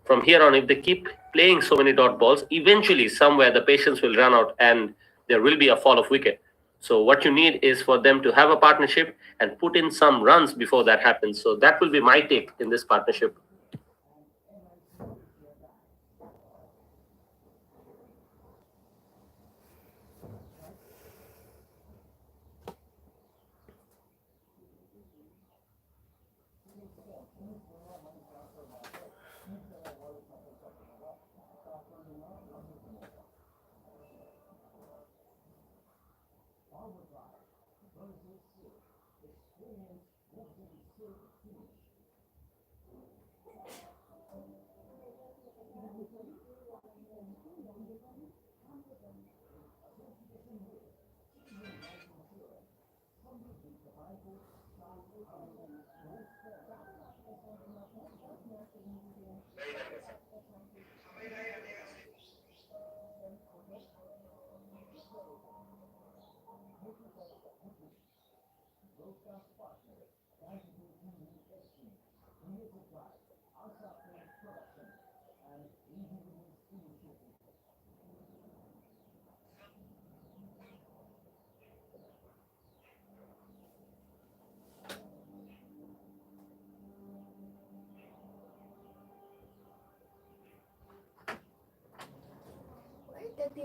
A: from here on, if they keep playing so many dot balls, eventually somewhere the patience will run out and there will be a fall of wicket. So what you need is for them to have a partnership and put in some runs before that happens. So that will be my take in this partnership.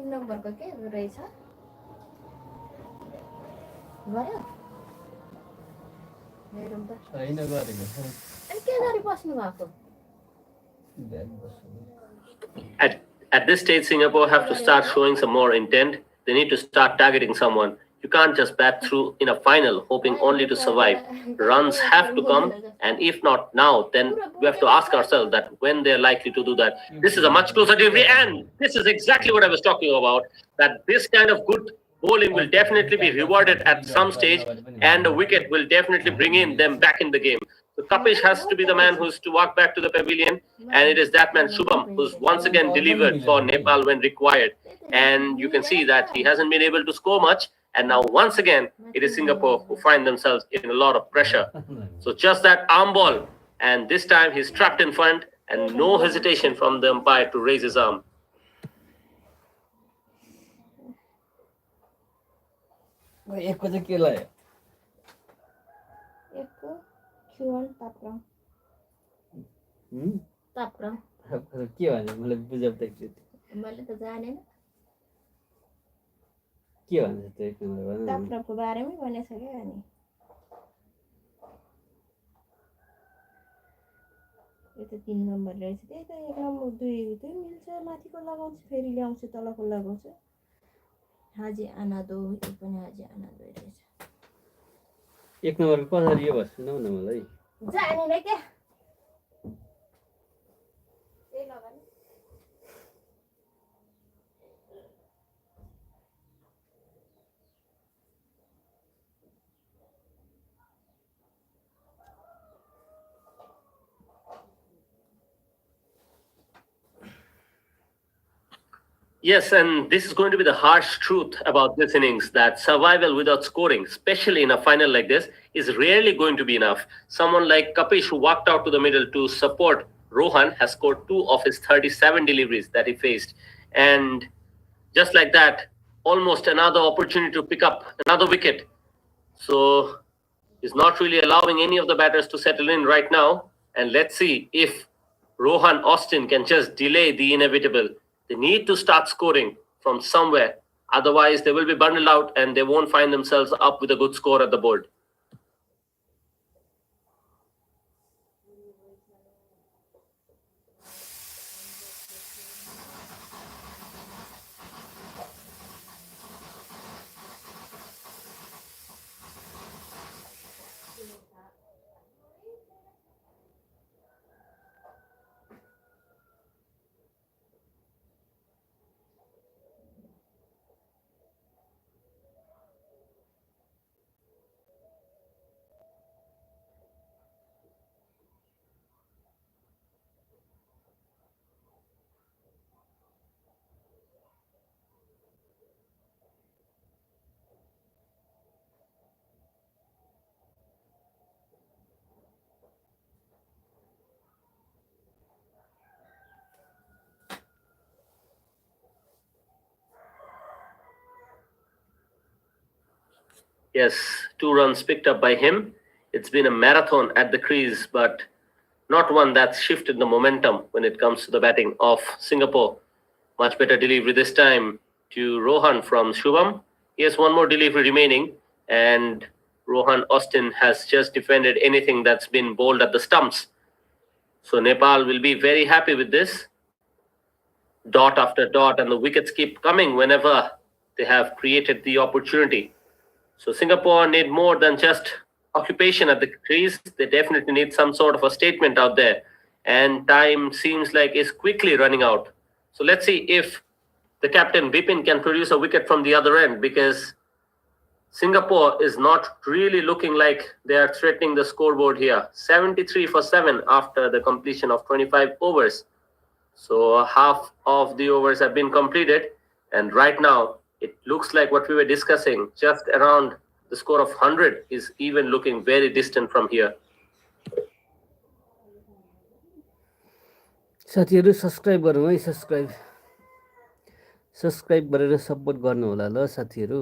C: 3 नम्बरको के रहेछ गऱ्यो हेरौँ त
B: छैन गरेको
C: अनि के गरी बस्नु भएको
A: At this stage, Singapore have to start showing some more intent. They need to start targeting someone. You can't just bat through in a final hoping only to survive. Runs have to come, and if not now, then we have to ask ourselves that when they're likely to do that. This is a much closer delivery, and this is exactly what I was talking about, that this kind of good bowling will definitely be rewarded at some stage, and the wicket will definitely bring in them back in the game. So Kapish has to be the man who's to walk back to the pavilion, and it is that man Shubham who's once again delivered for Nepal when required. And you can see that he hasn't been able to score much, and now once again it is Singapore who find themselves in a lot of pressure. So just that arm ball, and this time he's trapped in front, and no hesitation from the umpire to raise his arm.
B: एकको चाहिँ के लाग्यो
C: एकको Q1 तापक्रम तापक्रम
B: के भने मलाई बुझाउ त एकचोटि
C: मैले त जानेन
B: के भन्छ त्यो एक नम्बर भन
C: तापक्रमको बारेमै भनेछ के अनि यो त 3 नम्बर रहेछ त्यही त 1 नम्बर 2 मिल्छ माथिको लगाउँछु फेरि ल्याउँछु तलको लगाउँछु हाजी आना दो यो पनि हाजी आना दो रहेछ
B: एक नम्बरको कसरी यो भस्नु न मलाई
C: जानेन के त्यही लगानी
A: Yes, and this is going to be the harsh truth about this innings, that survival without scoring, especially in a final like this, is rarely going to be enough. Someone like Kapish, who walked out to the middle to support Rohan, has scored 2 of his 37 deliveries that he faced. And just like that, almost another opportunity to pick up another wicket. So he's not really allowing any of the batters to settle in right now. And let's see if Rohan Austin can just delay the inevitable. They need to start scoring from somewhere. Otherwise, they will be bundled out and they won't find themselves up with a good score at the board. Yes, 2 runs picked up by him. It's been a marathon at the crease, but not one that's shifted the momentum when it comes to the batting of Singapore. Much better delivery this time to Rohan from Shubham. He has 1 more delivery remaining, and Rohan Austin has just defended anything that's been bowled at the stumps. So Nepal will be very happy with this. Dot after dot, and the wickets keep coming whenever they have created the opportunity. So Singapore need more than just occupation at the crease. They definitely need some sort of a statement out there. And time seems like is quickly running out. So let's see if the captain Bipin can produce a wicket from the other end, because Singapore is not really looking like they are threatening the scoreboard here. 73 for 7 after the completion of 25 overs. So half of the overs have been completed. And right now, it looks like what we were discussing, just around the score of 100 is even looking very distant from here.
B: साथीहरु subscribe गरौँ है subscribe गरेर support गर्नु होला ल साथीहरु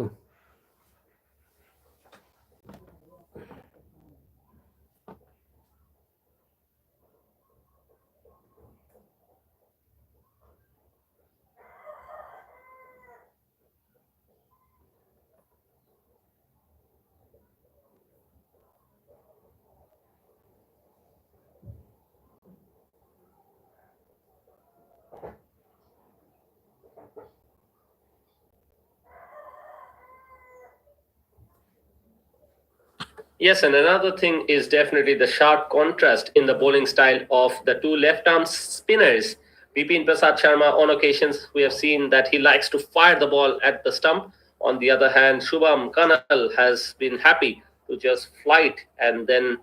A: Yes, and another thing is definitely the sharp contrast in the bowling style of the two left-arm spinners. Bipin Prasad Sharma, on occasions, we have seen that he likes to fire the ball at the stump. On the other hand, Shubham Kanal has been happy to just flight and then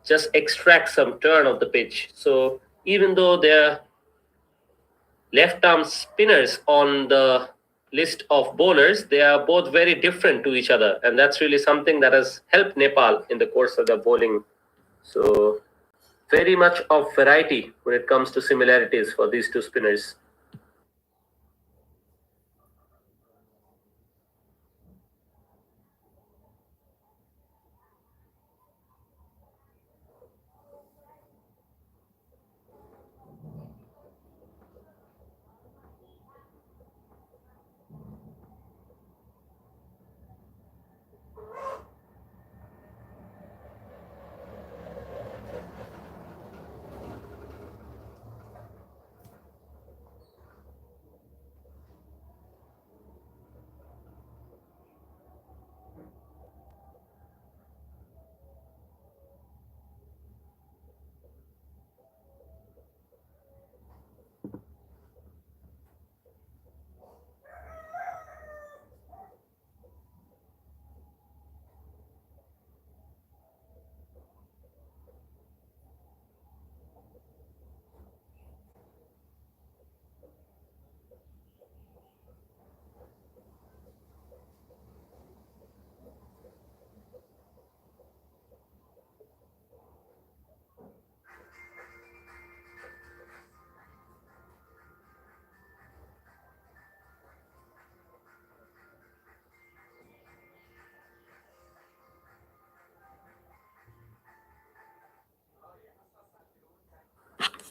A: just extract some turn of the pitch. So even though they're left arm spinners on the list of bowlers, they are both very different to each other. And that's really something that has helped Nepal in the course of the bowling. So, very much of variety when it comes to similarities for these two spinners.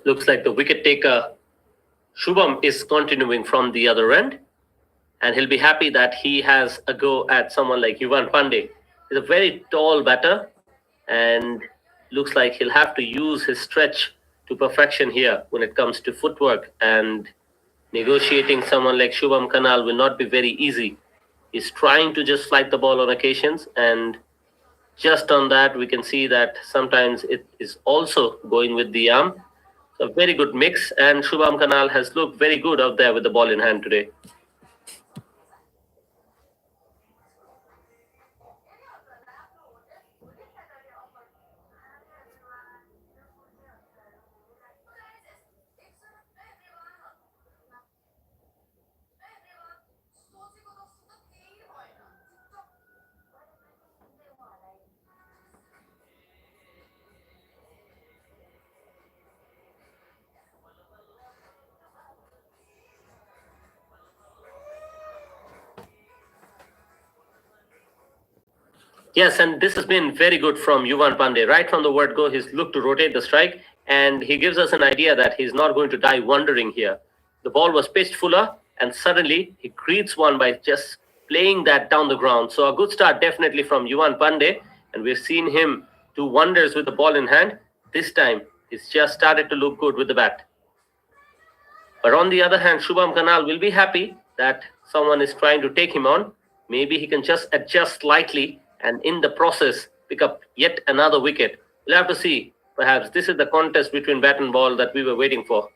A: Looks like the wicket taker Shubham is continuing from the other end, and he'll be happy that he has a go at someone like Yuvan Pandey. He's a very tall batter, and looks like he'll have to use his stretch to perfection here when it comes to footwork, and negotiating someone like Shubham Kanal will not be very easy. He's trying to just flight the ball on occasions, and just on that, we can see that sometimes it is also going with the arm. So, very good mix, and Shubham Kanal has looked very good out there with the ball in hand today. Yes, and this has been very good from Yuvan Pandey. Right from the word go, he's looked to rotate the strike, and he gives us an idea that he's not going to die wondering here. The ball was pitched fuller, and suddenly he creates one by just playing that down the ground. So a good start definitely from Yuvan Pandey, and we've seen him do wonders with the ball in hand. This time, he's just started to look good with the bat. But on the other hand, Shubham Kanal will be happy that someone is trying to take him on. Maybe he can just adjust slightly and in the process pick up yet another wicket. We'll have to see. Perhaps this is the contest between bat and ball that we were waiting for.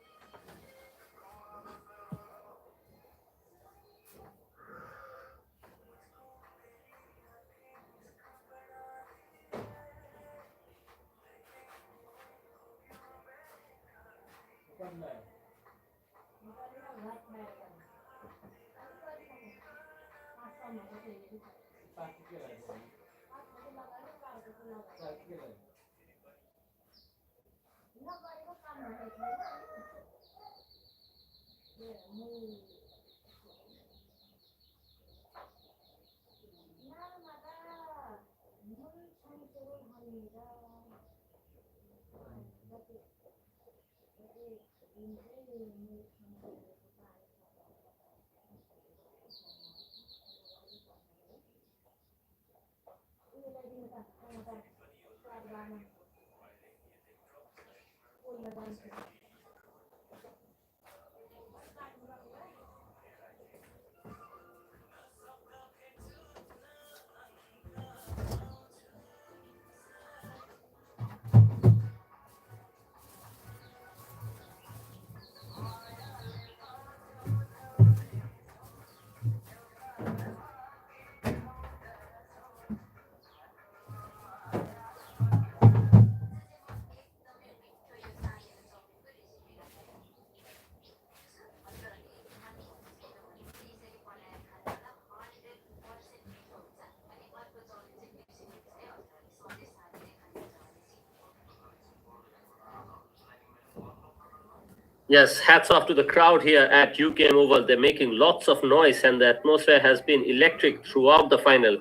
A: Yes, hats off to the crowd here at UKM Oval. They're making lots of noise, and the atmosphere has been electric throughout the final.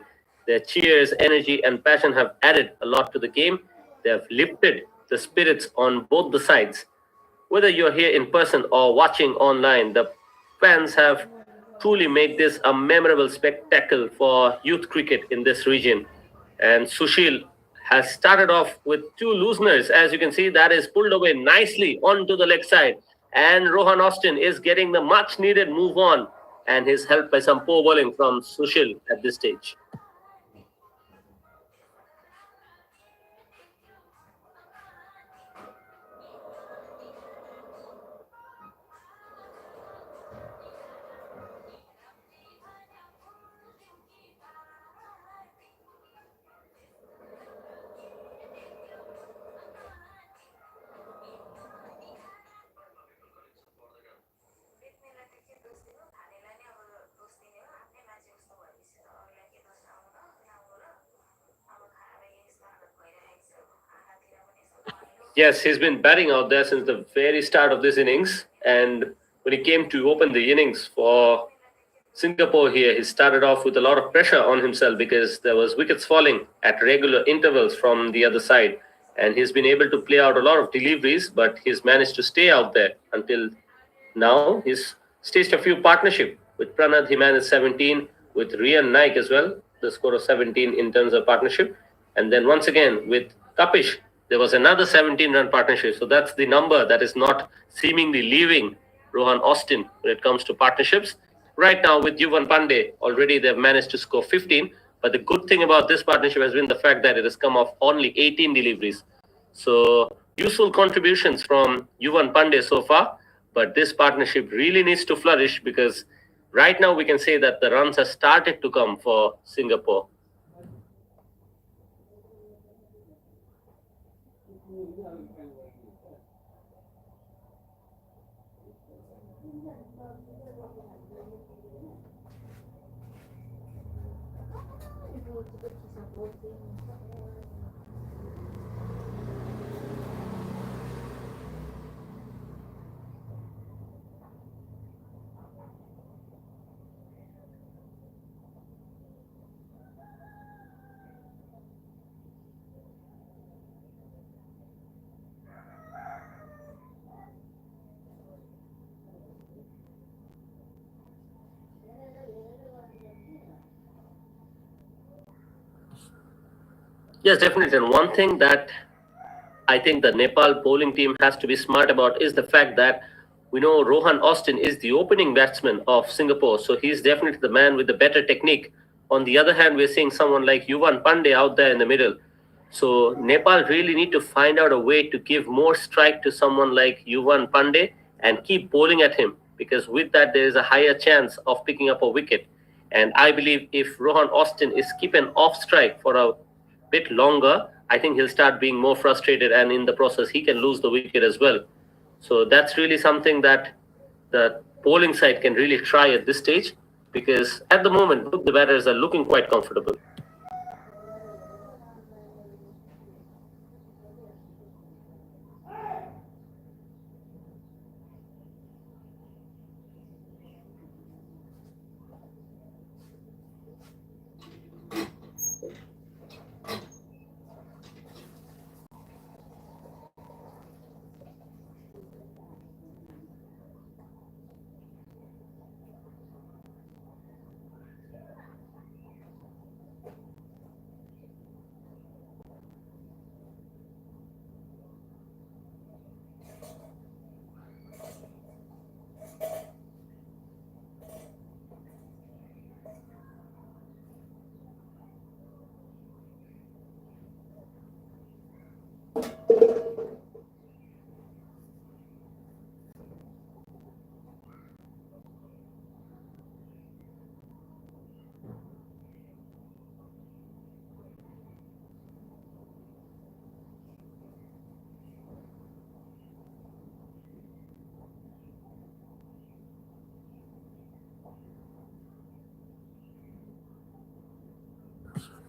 A: Their cheers, energy, and passion have added a lot to the game. They have lifted the spirits on both the sides. Whether you're here in person or watching online, the fans have truly made this a memorable spectacle for youth cricket in this region. And Sushil has started off with two looseners. As you can see, that is pulled away nicely onto the leg side. And Rohan Austin is getting the much needed move on, and he's helped by some poor bowling from Sushil at this stage. Yes, he's been batting out there since the very start of this innings. And when he came to open the innings for Singapore here, he started off with a lot of pressure on himself because there was wickets falling at regular intervals from the other side. And he's been able to play out a lot of deliveries, but he's managed to stay out there until now. He's staged a few partnership with Pranath. He managed 17 with Rian Naik as well, the score of 17 in terms of partnership. And then once again with Kapish, there was another 17-run partnership. So that's the number that is not seemingly leaving Rohan Austin when it comes to partnerships. Right now with Yuvan Pandey, already they've managed to score 15. But the good thing about this partnership has been the fact that it has come off only 18 deliveries. So useful contributions from Yuvan Pandey so far. But this partnership really needs to flourish because right now we can say that the runs have started to come for Singapore. Yes, definitely. And one thing that I think the Nepal bowling team has to be smart about is the fact that we know Rohan Austin is the opening batsman of Singapore. So he's definitely the man with the better technique. On the other hand, we're seeing someone like Yuvan Pandey out there in the middle. So Nepal really need to find out a way to give more strike to someone like Yuvan Pandey and keep bowling at him, because with that there is a higher chance of picking up a wicket. And I believe if Rohan Austin is keeping off strike for a bit longer, I think he'll start being more frustrated, and in the process he can lose the wicket as well. So that's really something that the bowling side can really try at this stage, because at the moment both the batters are looking quite comfortable.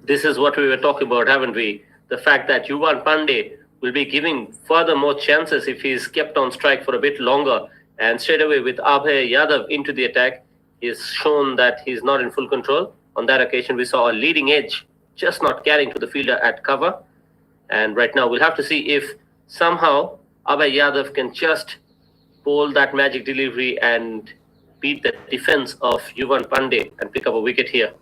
A: This is what we were talking about, haven't we? The fact that Yuvan Pandey will be giving further more chances if he's kept on strike for a bit longer. And straight away with Abhay Yadav into the attack, he's shown that he's not in full control. On that occasion, we saw a leading edge just not carrying to the fielder at cover. And right now, we'll have to see if somehow Abhay Yadav can just bowl that magic delivery and beat the defense of Yuvan Pandey and pick up a wicket here.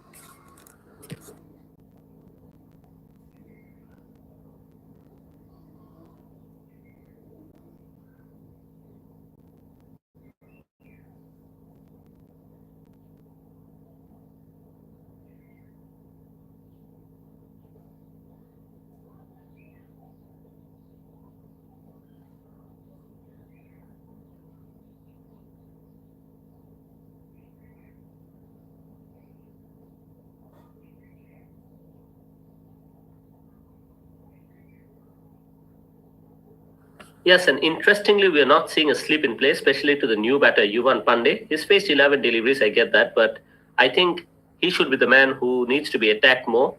A: Yes, and interestingly, we are not seeing a slip in play, especially to the new batter, Yuvan Pandey. He's faced 11 deliveries, I get that, but I think he should be the man who needs to be attacked more.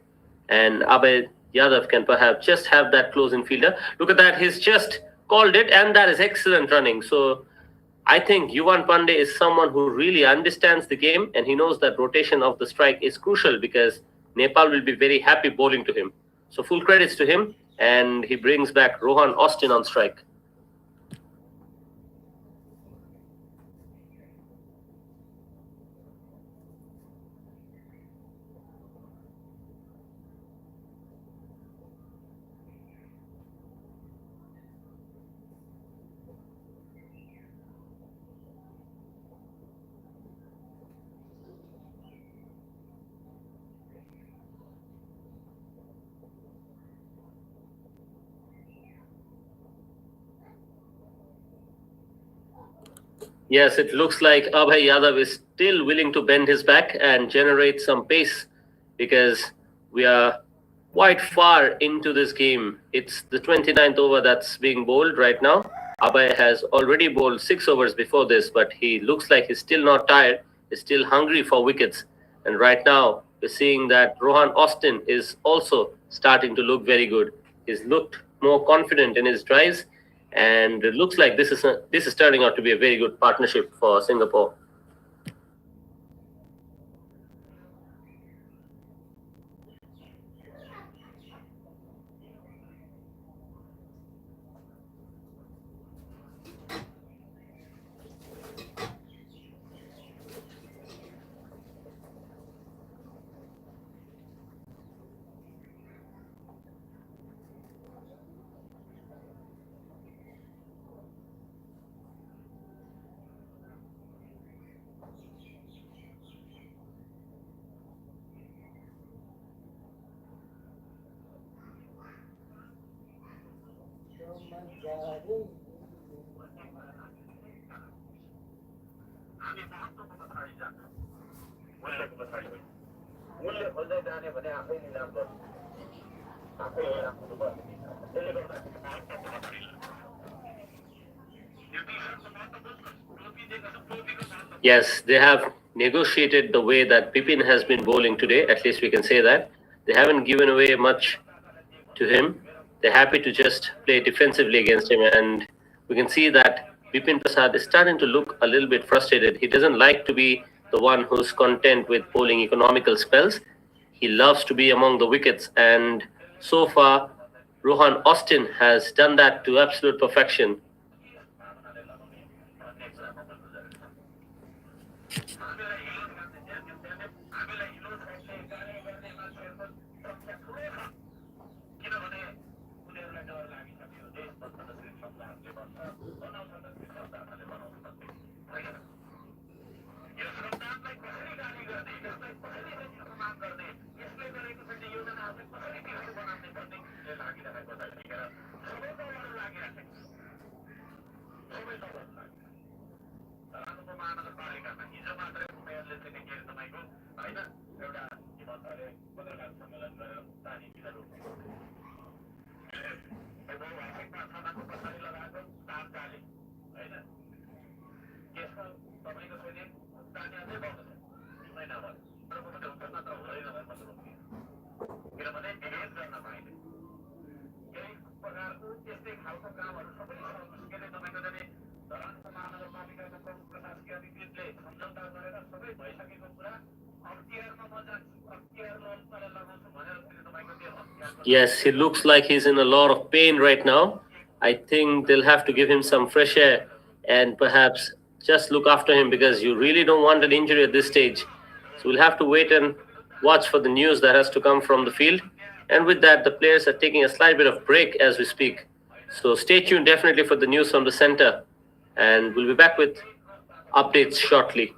A: And Abhay Yadav can perhaps just have that close in fielder. Look at that, he's just called it, and that is excellent running. So I think Yuvan Pandey is someone who really understands the game, and he knows that rotation of the strike is crucial because Nepal will be very happy bowling to him. So full credits to him, and he brings back Rohan Austin on strike. Yes, it looks like Abhay Yadav is still willing to bend his back and generate some pace because we are quite far into this game. It's the 29th over that's being bowled right now. Abhay has already bowled 6 overs before this, but he looks like he's still not tired. He's still hungry for wickets. And right now, we're seeing that Rohan Austin is also starting to look very good. He's looked more confident in his drives, and it looks like this is turning out to be a very good partnership for Singapore. Yes, they have negotiated the way that Bipin has been bowling today. At least we can say that. They haven't given away much to him. They're happy to just play defensively against him. And we can see that Bipin Prasad is starting to look a little bit frustrated. He doesn't like to be the one who's content with bowling economical spells. He loves to be among the wickets. And so far, Rohan Austin has done that to absolute perfection. Yes, he looks like he's in a lot of pain right now. I think they'll have to give him some fresh air and perhaps just look after him because you really don't want an injury at this stage. So we'll have to wait and watch for the news that has to come from the field. And with that, the players are taking a slight bit of break as we speak. So stay tuned definitely for the news from the center. And we'll be back with updates shortly.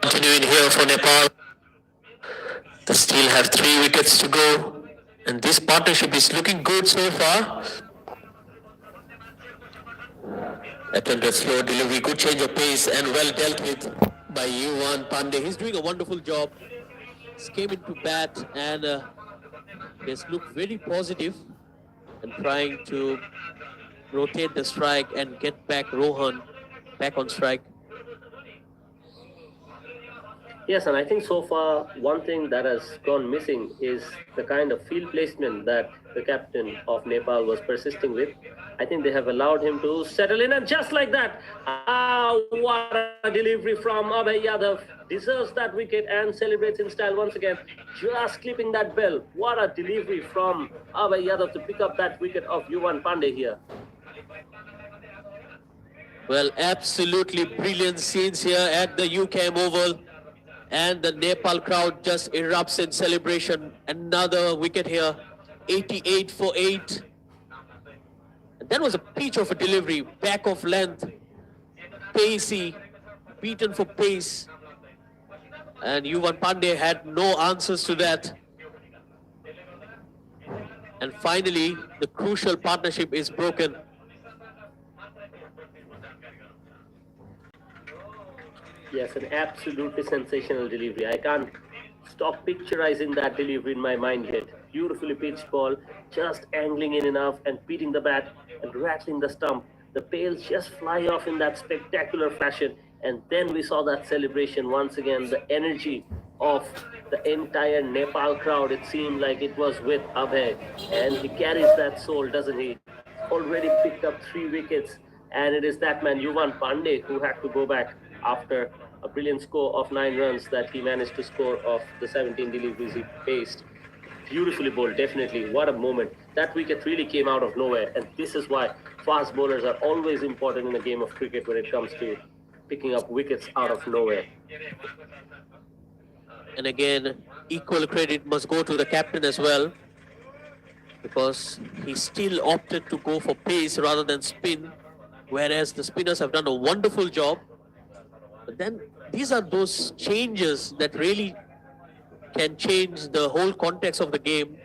A: Continuing here for Nepal. They still have 3 wickets to go. And this partnership is looking good so far. Attempted slow delivery, good change of pace and well dealt with by Yuvan Pandey. He's doing a wonderful job. He came into bat and he's looked very positive and trying to rotate the strike and get back Rohan back on strike. Yes, and I think so far one thing that has gone missing is the kind of field placement that the captain of Nepal was persisting with. I think they have allowed him to settle in, and just like that, what a delivery from Abhay Yadav. Deserves that wicket and celebrates in style once again. Just clipping that bell. What a delivery from Abhay Yadav to pick up that wicket of Yuvan Pandey here. Well, absolutely brilliant scenes here at the UKM Oval. And the Nepal crowd just erupts in celebration. Another wicket here, 88 for 8. And that was a peach of a delivery, back of length, pacey, beaten for pace. And Yuvan Pandey had no answers to that. And finally, the crucial partnership is broken. Yes, an absolutely sensational delivery. I can't stop picturizing that delivery in my mind yet. Beautifully pitched ball, just angling in enough and beating the bat and rattling the stump. the pails just fly off in that spectacular fashion. And then we saw that celebration once again, the energy of the entire Nepal crowd. It seemed like it was with Abhay, and he carries that soul, doesn't he? Already picked up 3 wickets, and it is that man, Yuvan Pandey, who had to go back after a brilliant score of 9 runs that he managed to score off the 17 deliveries he faced. Beautifully bowled, definitely. What a moment. That wicket really came out of nowhere, and this is why fast bowlers are always important in a game of cricket when it comes to picking up wickets out of nowhere.
D: And again, equal credit must go to the captain as well, because he still opted to go for pace rather than spin, whereas the spinners have done a wonderful job. But then these are those changes that really can change the whole context of the game.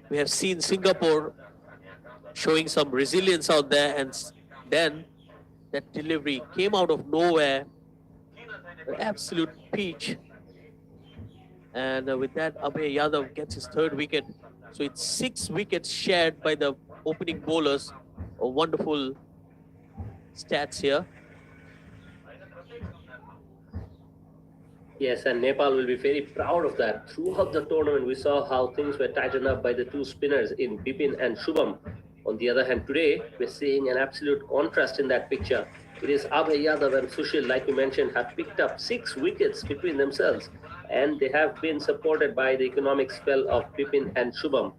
D: We have seen Singapore showing some resilience out there, and then that delivery came out of nowhere, an absolute peach. And with that, Abhay Yadav gets his 3rd wicket. So it's 6 wickets shared by the opening bowlers. A wonderful stats here.
A: Yes, and Nepal will be very proud of that. Throughout the tournament, we saw how things were tightened up by the 2 spinners in Bipin and Shubham. On the other hand, today, we're seeing an absolute contrast in that picture. It is Abhay Yadav and Sushil, like you mentioned, have picked up 6 wickets between themselves, and they have been supported by the economic spell of Bipin and Shubham.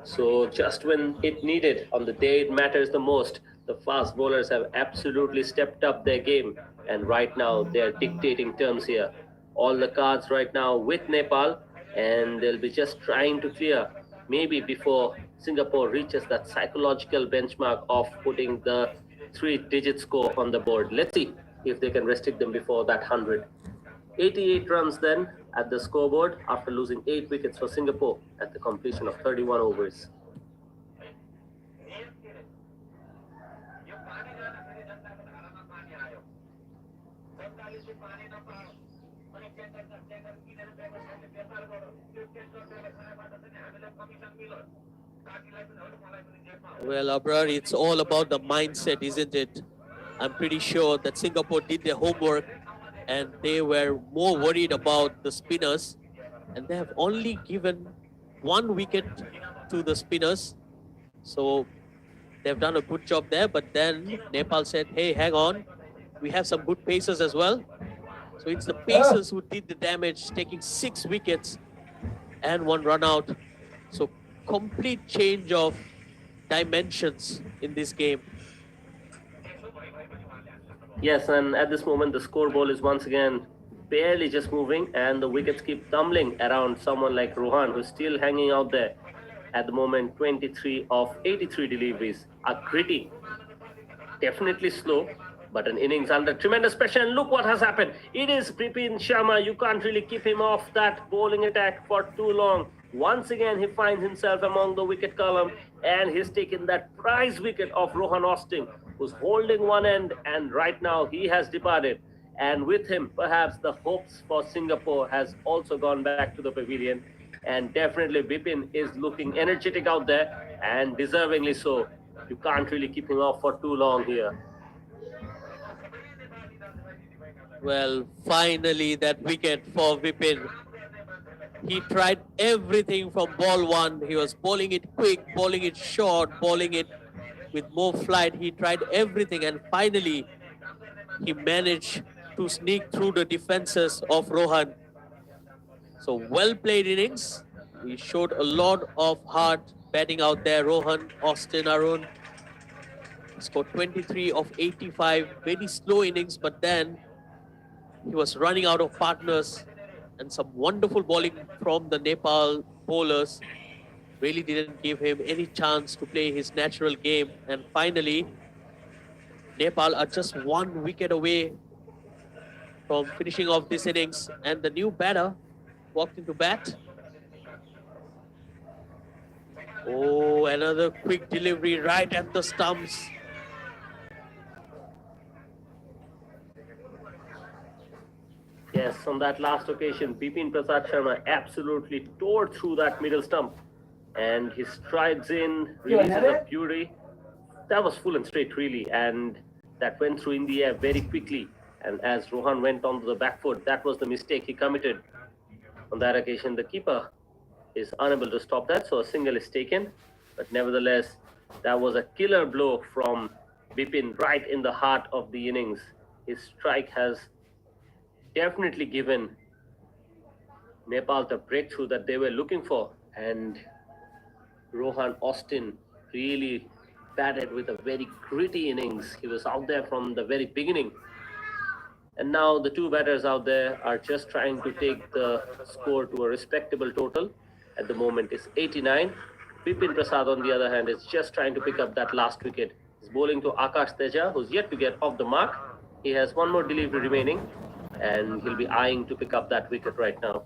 A: So just when it needed, on the day it matters the most, the fast bowlers have absolutely stepped up their game, and right now they're dictating terms here. All the cards right now with Nepal, and they'll be just trying to clear maybe before Singapore reaches that psychological benchmark of putting the 3-digit score on the board. Let's see if they can restrict them before that 100. 88 runs then at the scoreboard after losing 8 wickets for Singapore at the completion of 31 overs.
D: Well, Abrar, it's all about the mindset, isn't it? I'm pretty sure that Singapore did their homework and they were more worried about the spinners, and they have only given 1 wicket to the spinners. So they've done a good job there, but then Nepal said, hey, hang on, we have some good pacers as well. So it's the pacers who did the damage, taking 6 wickets and 1 run out. So complete change of dimensions in this game.
A: Yes, and at this moment the scoreboard is once again barely just moving, and the wickets keep tumbling around someone like Rohan, who's still hanging out there. At the moment, 23 of 83 deliveries are gritty, definitely slow, but an innings under tremendous pressure. And look what has happened. It is Bipin Sharma. You can't really keep him off that bowling attack for too long. Once again, he finds himself among the wicket column, and he's taken that prize wicket of Rohan Austin, who's holding one end, and right now he has departed. And with him, perhaps the hopes for Singapore has also gone back to the pavilion. And definitely Bipin is looking energetic out there, and deservingly so. You can't really keep him off for too long here.
D: Well, finally that wicket for Bipin. He tried everything from ball 1. He was bowling it quick, bowling it short, bowling it with more flight. He tried everything, and finally he managed to sneak through the defenses of Rohan. So well played innings. He showed a lot of heart batting out there. Rohan, Austin, Arun scored 23 of 85. Very slow innings, but then he was running out of partners, and some wonderful bowling from the Nepal bowlers really didn't give him any chance to play his natural game. And finally, Nepal are just 1 wicket away from finishing off this innings, and the new batter walked into bat. Oh, another quick delivery right at the stumps.
A: Yes, on that last occasion, Bipin Prasad Sharma absolutely tore through that middle stump, and he strides in, releases a beauty. That was full and straight, really, and that went through in the air very quickly. And as Rohan went onto the back foot, that was the mistake he committed. On that occasion, the keeper is unable to stop that, so a single is taken. But nevertheless, that was a killer blow from Bipin right in the heart of the innings. His strike has definitely given Nepal the breakthrough that they were looking for. And Rohan Austin really batted with a very gritty innings. He was out there from the very beginning. And now the two batters out there are just trying to take the score to a respectable total. At the moment it's 89. Bipin Prasad, on the other hand, is just trying to pick up that last wicket. He's bowling to Akash Teja, who's yet to get off the mark. He has one more delivery remaining, and he'll be eyeing to pick up that wicket right now.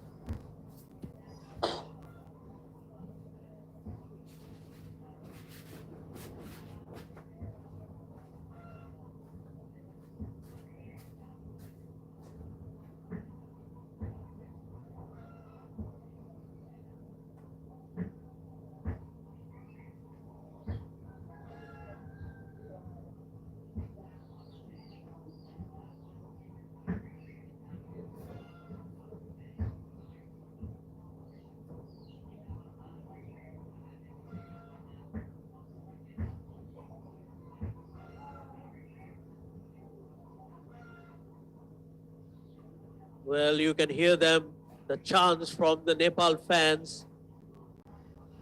D: Well, you can hear them, the chants from the Nepal fans.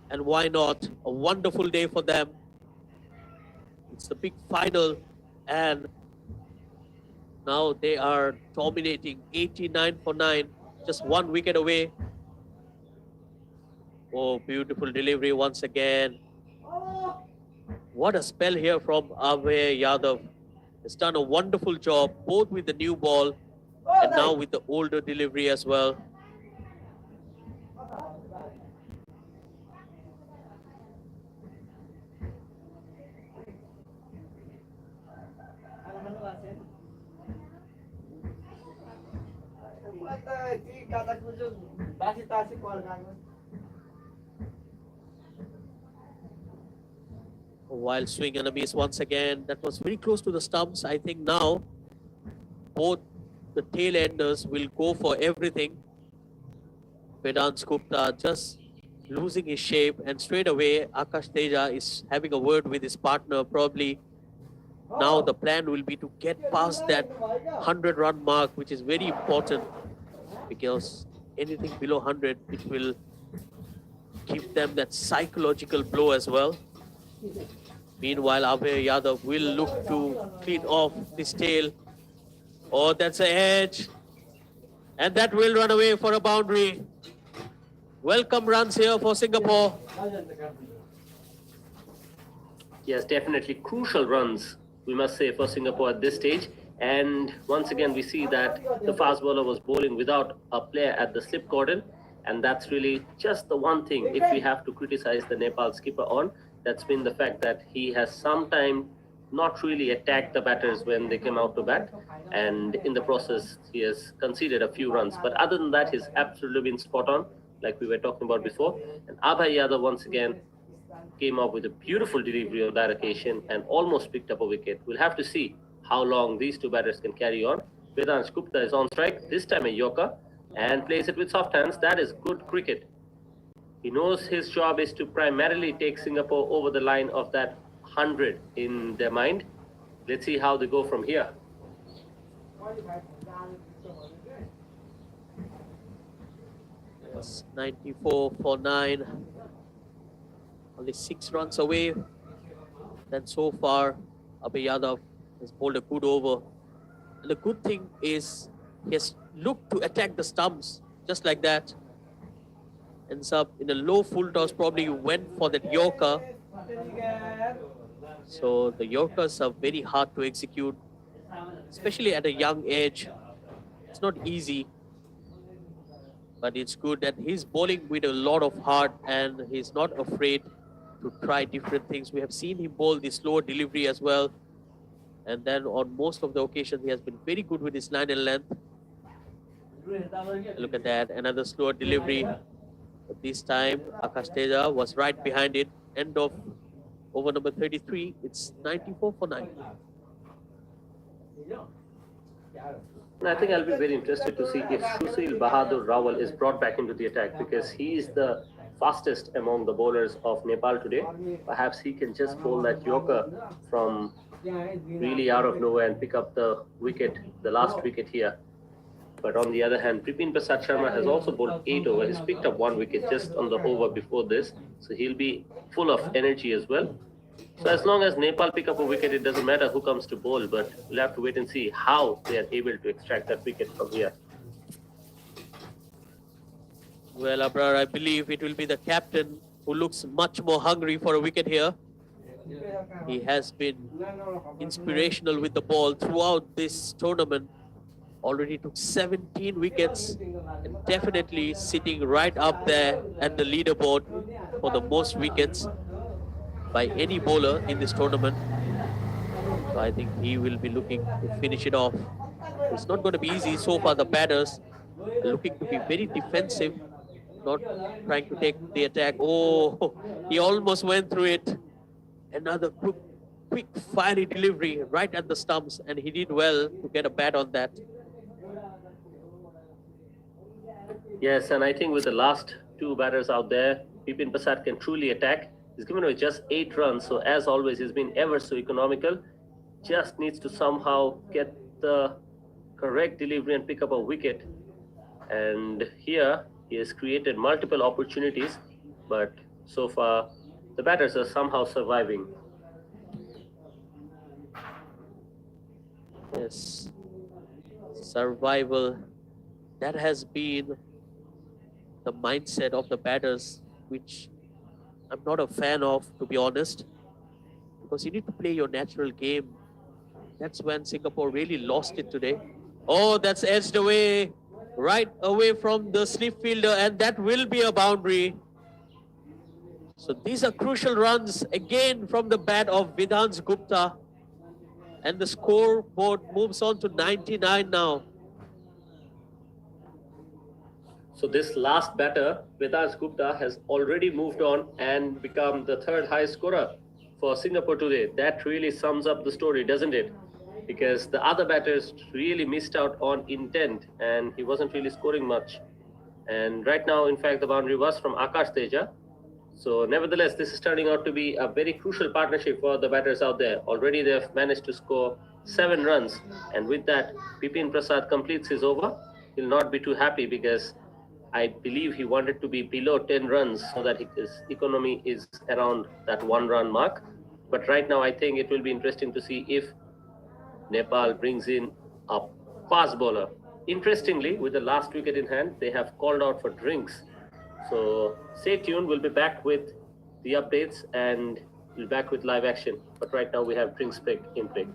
D: And why not? A wonderful day for them. It's the big final, and now they are dominating 89 for 9, just one wicket away. Oh, beautiful delivery once again. What a spell here from Abhay Yadav. He's done a wonderful job, both with the new ball and now with the older delivery as well. A wild swing and a miss once again. That was very close to the stumps. I think now both the tail enders will go for everything. Vedant Gupta just losing his shape, and straight away Akash Teja is having a word with his partner. Probably now the plan will be to get past that 100-run mark, which is very important, because anything below 100, it will give them that psychological blow as well. Meanwhile, Abhay Yadav will look to clean off this tail. Oh, that's an edge. And that will run away for a boundary. Welcome runs here for Singapore.
A: Yes, definitely crucial runs, we must say, for Singapore at this stage. And once again, we see that the fast bowler was bowling without a player at the slip cordon. And that's really just the one thing, if we have to criticize the Nepal skipper on, that's been the fact that he has sometimes not really attacked the batters when they came out to bat. And in the process, he has conceded a few runs. But other than that, he's absolutely been spot on, like we were talking about before. And Abhay Yadav once again came up with a beautiful delivery on that occasion and almost picked up a wicket. We'll have to see how long these two batters can carry on. Vedant Gupta is on strike, this time a Yorker, and plays it with soft hands. That is good cricket. He knows his job is to primarily take Singapore over the line of that 100 in their mind. Let's see how they go from here.
D: It's 94 for 9. Only 6 runs away. Then so far, Abhay Yadav has bowled a good over. And the good thing is he has looked to attack the stumps just like that. Ends up in a low full toss, probably went for that Yorker. So the Yorkers are very hard to execute, especially at a young age. It's not easy, but it's good that he's bowling with a lot of heart and he's not afraid to try different things. We have seen him bowl the slower delivery as well. And then on most of the occasions, he has been very good with his line and length. Look at that, another slower delivery. But this time, Akash Teja was right behind it. End of over number 33. It's 94 for 9.
A: And I think I'll be very interested to see if Sushil Bahadur Rawal is brought back into the attack, because he is the fastest among the bowlers of Nepal today. Perhaps he can just bowl that Yorker from really out of nowhere and pick up the wicket, the last wicket here. But on the other hand, Pripin Prasad Sharma has also bowled 8 overs. He's picked up 1 wicket just on the over before this. So he'll be full of energy as well. So as long as Nepal pick up a wicket, it doesn't matter who comes to bowl, but we'll have to wait and see how they are able to extract that wicket from here.
D: Well, Abrar, I believe it will be the captain who looks much more hungry for a wicket here. He has been inspirational with the ball throughout this tournament. Already took 17 wickets and definitely sitting right up there at the leaderboard for the most wickets by any bowler in this tournament. So I think he will be looking to finish it off. It's not going to be easy so far. The batters are looking to be very defensive, not trying to take the attack. Oh, he almost went through it. Another quick fiery delivery right at the stumps, and he did well to get a bat on that.
A: Yes, and I think with the last 2 batters out there, Bipin Prasad can truly attack. He's given away just 8 runs, so as always, he's been ever so economical. Just needs to somehow get the correct delivery and pick up a wicket. And here, he has created multiple opportunities, but so far, the batters are somehow surviving.
D: Yes, survival. That has been the mindset of the batters, which I'm not a fan of, to be honest, because you need to play your natural game. That's when Singapore really lost it today. Oh, that's edged away, right away from the slip fielder, and that will be a boundary. So these are crucial runs again from the bat of Vidhans Gupta, and the scoreboard moves on to 99 now.
A: So this last batter, Vedant Gupta, has already moved on and become the 3rd highest scorer for Singapore today. That really sums up the story, doesn't it? Because the other batters really missed out on intent and he wasn't really scoring much. And right now, in fact, the boundary was from Akash Teja. So nevertheless, this is turning out to be a very crucial partnership for the batters out there. Already they've managed to score 7 runs. And with that, Bipin Prasad completes his over. He'll not be too happy because I believe he wanted to be below 10 runs so that his economy is around that 1-run mark. But right now, I think it will be interesting to see if Nepal brings in a fast bowler. Interestingly, with the last wicket in hand, they have called out for drinks. So stay tuned. We'll be back with the updates and we'll be back with live action. But right now, we have drinks break in play.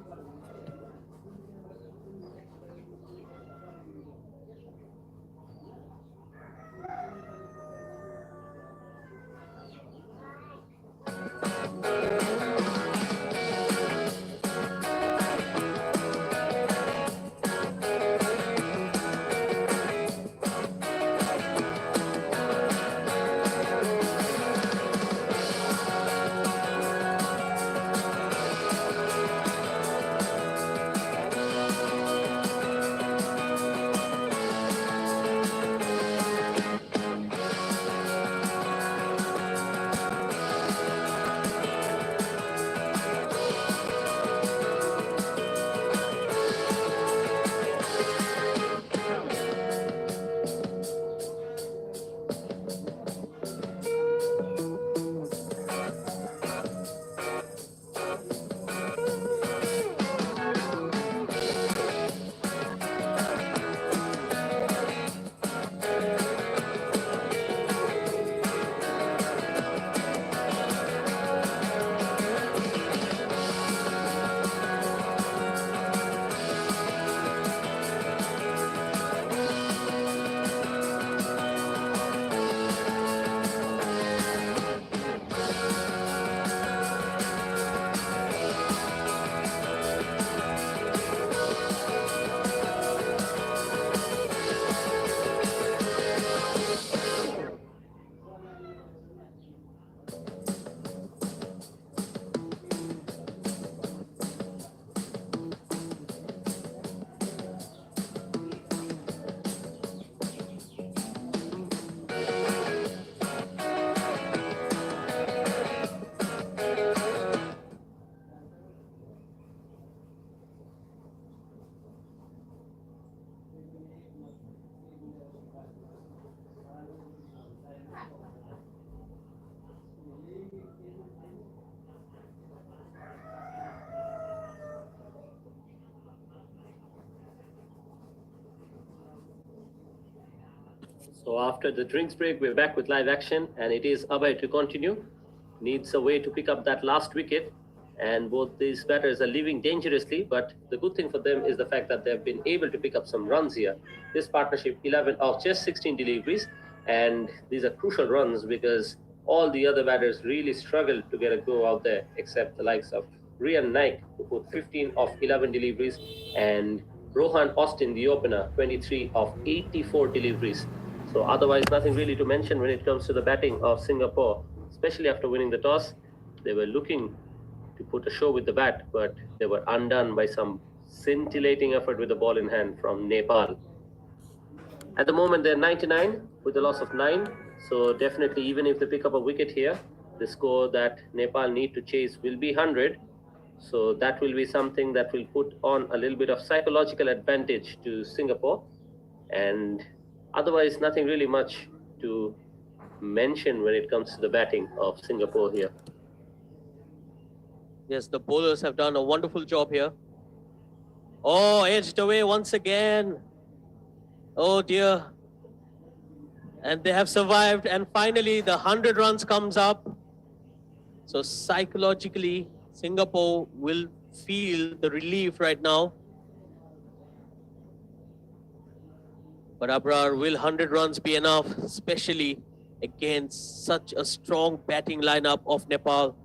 A: So after the drinks break, we're back with live action, and it is Abhay to continue. Needs a way to pick up that last wicket, and both these batters are leaving dangerously, but the good thing for them is the fact that they've been able to pick up some runs here. This partnership, 11 of just 16 deliveries, and these are crucial runs because all the other batters really struggled to get a go out there, except the likes of Rian Naik, who put 15 of 11 deliveries, and Rohan Austin, the opener, 23 of 84 deliveries. So otherwise, nothing really to mention when it comes to the batting of Singapore, especially after winning the toss. They were looking to put a show with the bat, but they were undone by some scintillating effort with the ball in hand from Nepal. At the moment, they're 99 with a loss of 9. So definitely, even if they pick up a wicket here, the score that Nepal need to chase will be 100. So that will be something that will put on a little bit of psychological advantage to Singapore. And otherwise, nothing really much to mention when it comes to the batting of Singapore here.
D: Yes, the bowlers have done a wonderful job here. Oh, edged away once again. Oh dear. And they have survived, and finally the 100 runs comes up. So psychologically, Singapore will feel the relief right now. But Abrar, will 100 runs be enough, especially against such a strong batting lineup of Nepal?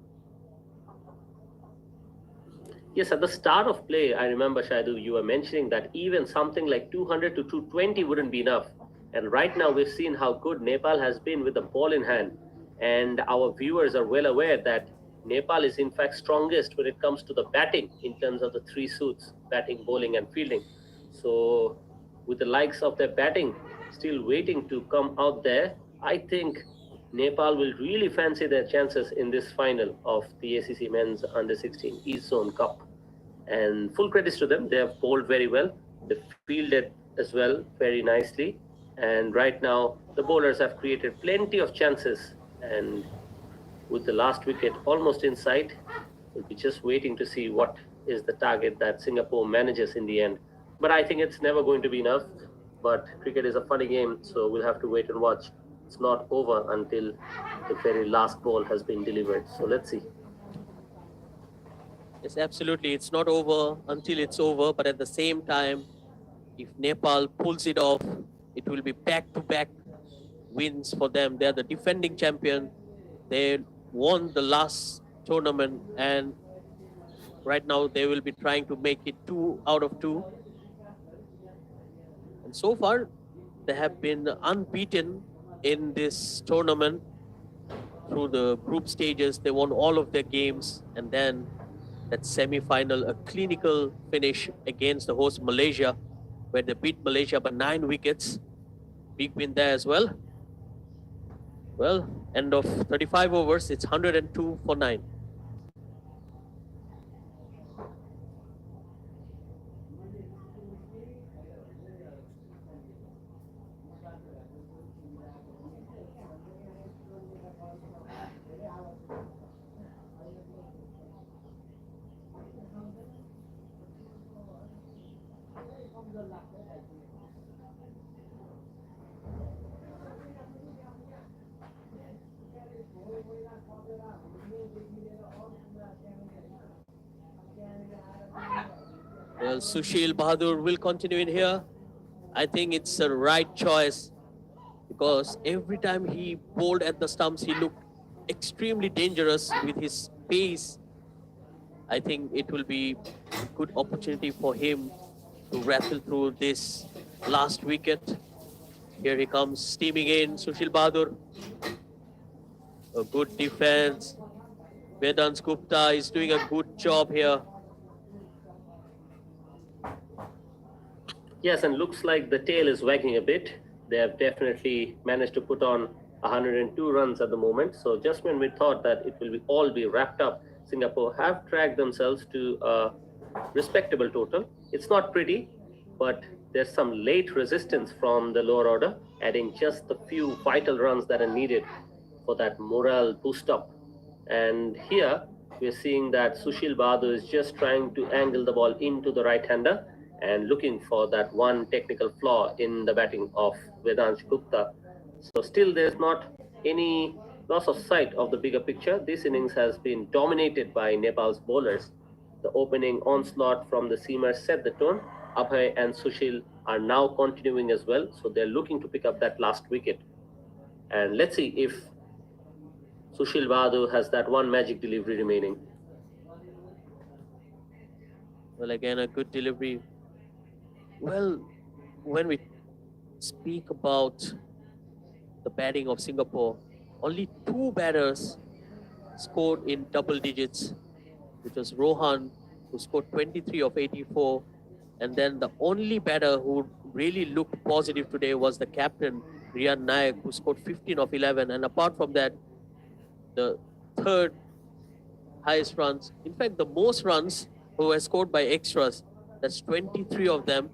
A: Yes, at the start of play, I remember, Shaidu, you were mentioning that even something like 200 to 220 wouldn't be enough. And right now we've seen how good Nepal has been with the ball in hand. And our viewers are well aware that Nepal is in fact strongest when it comes to the batting in terms of the three suits, batting, bowling and fielding. So with the likes of their batting still waiting to come out there, I think Nepal will really fancy their chances in this final of the ACC Men's Under-16 East Zone Cup. And full credits to them, they have bowled very well, they fielded as well very nicely. And right now, the bowlers have created plenty of chances. And with the last wicket almost in sight, we'll be just waiting to see what is the target that Singapore manages in the end. But I think it's never going to be enough. But cricket is a funny game, so we'll have to wait and watch. It's not over until the very last ball has been delivered. So let's see.
D: Yes, absolutely. It's not over until it's over. But at the same time, if Nepal pulls it off, it will be back-to-back wins for them. They're the defending champion. They won the last tournament, and right now they will be trying to make it 2 out of 2. And so far, they have been unbeaten in this tournament through the group stages. They won all of their games, and then that semi-final, a clinical finish against the host Malaysia, where they beat Malaysia by 9 wickets. Big win there as well. Well, end of 35 overs, it's 102 for 9. Well, Sushil Bahadur will continue in here. I think it's the right choice because every time he bowled at the stumps, he looked extremely dangerous with his pace. I think it will be a good opportunity for him to rattle through this last wicket. Here he comes steaming in, Sushil Bahadur. A good defense. Vedant Gupta is doing a good job here.
A: Yes, and looks like the tail is wagging a bit. They have definitely managed to put on 102 runs at the moment. So just when we thought that it will all be wrapped up, Singapore have dragged themselves to a respectable total. It's not pretty, but there's some late resistance from the lower order, adding just the few vital runs that are needed for that morale boost up. And here we're seeing that Sushil Bahadur is just trying to angle the ball into the right-hander and looking for that one technical flaw in the batting of Vedant Gupta. So still there's not any loss of sight of the bigger picture. This innings has been dominated by Nepal's bowlers. The opening onslaught from the seamers set the tone. Abhay and Sushil are now continuing as well, so they're looking to pick up that last wicket. And let's see if Sushil Bahadur has that one magic delivery remaining.
D: Well, again, a good delivery. Well, when we speak about the batting of Singapore, only two batters scored in double digits, which was Rohan, who scored 23 of 84. And then the only batter who really looked positive today was the captain, Rian Nayak, who scored 15 of 11. And apart from that, the third highest runs, in fact, the most runs who were scored by extras, that's 23 of them.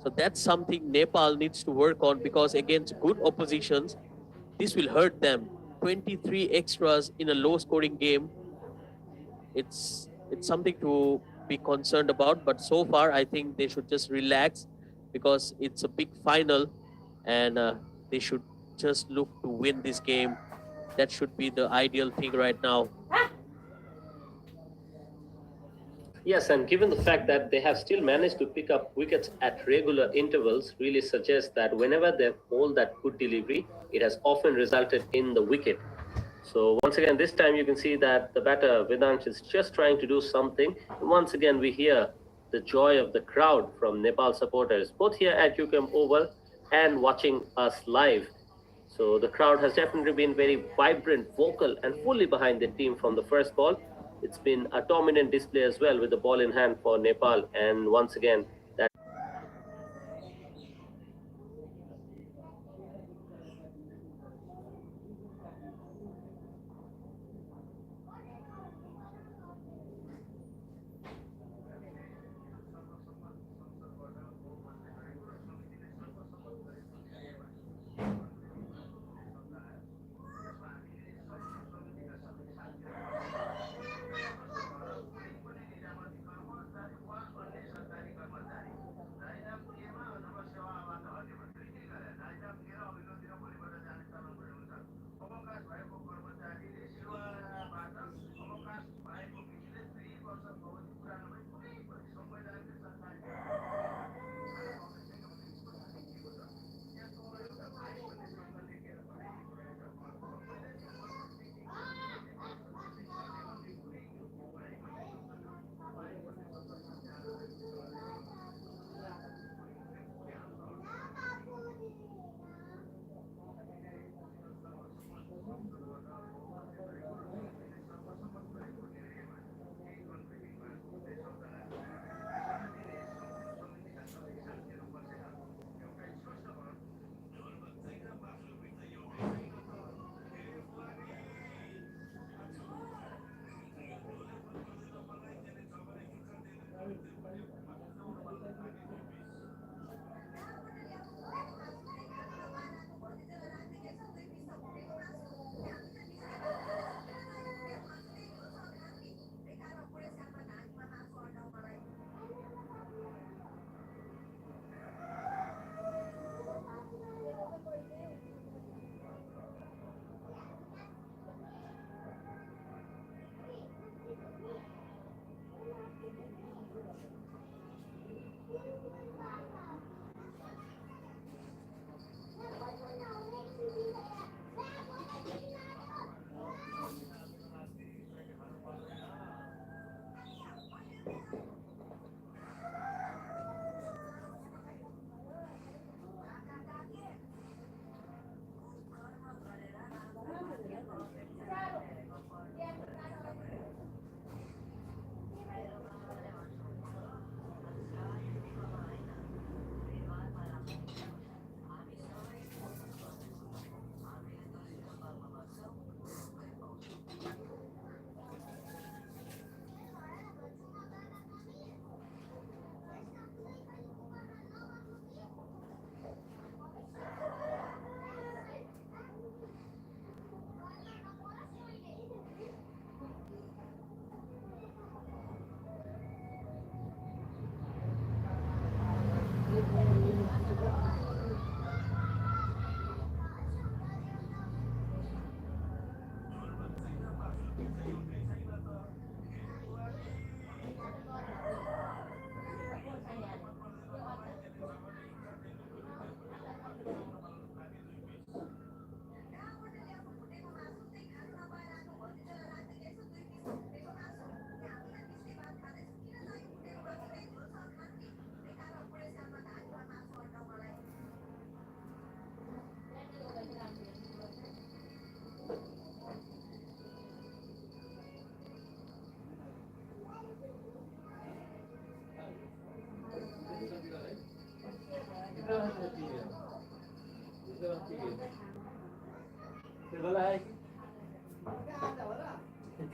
D: So that's something Nepal needs to work on, because against good oppositions, this will hurt them. 23 extras in a low scoring game, it's something to be concerned about. But so far, I think they should just relax, because it's a big final, and they should just look to win this game. That should be the ideal thing right now.
A: Yes, and given the fact that they have still managed to pick up wickets at regular intervals, really suggests that whenever they've bowled that good delivery, it has often resulted in the wicket. So once again, this time you can see that the batter Vedansh is just trying to do something. And once again, we hear the joy of the crowd from Nepal supporters, both here at UCAM Oval and watching us live. So the crowd has definitely been very vibrant, vocal, and fully behind the team from the first ball. It's been a dominant display as well, with the ball in hand for Nepal. And once again, that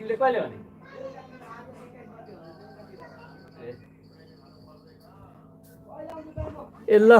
B: तिमीले कहिले भने ए ल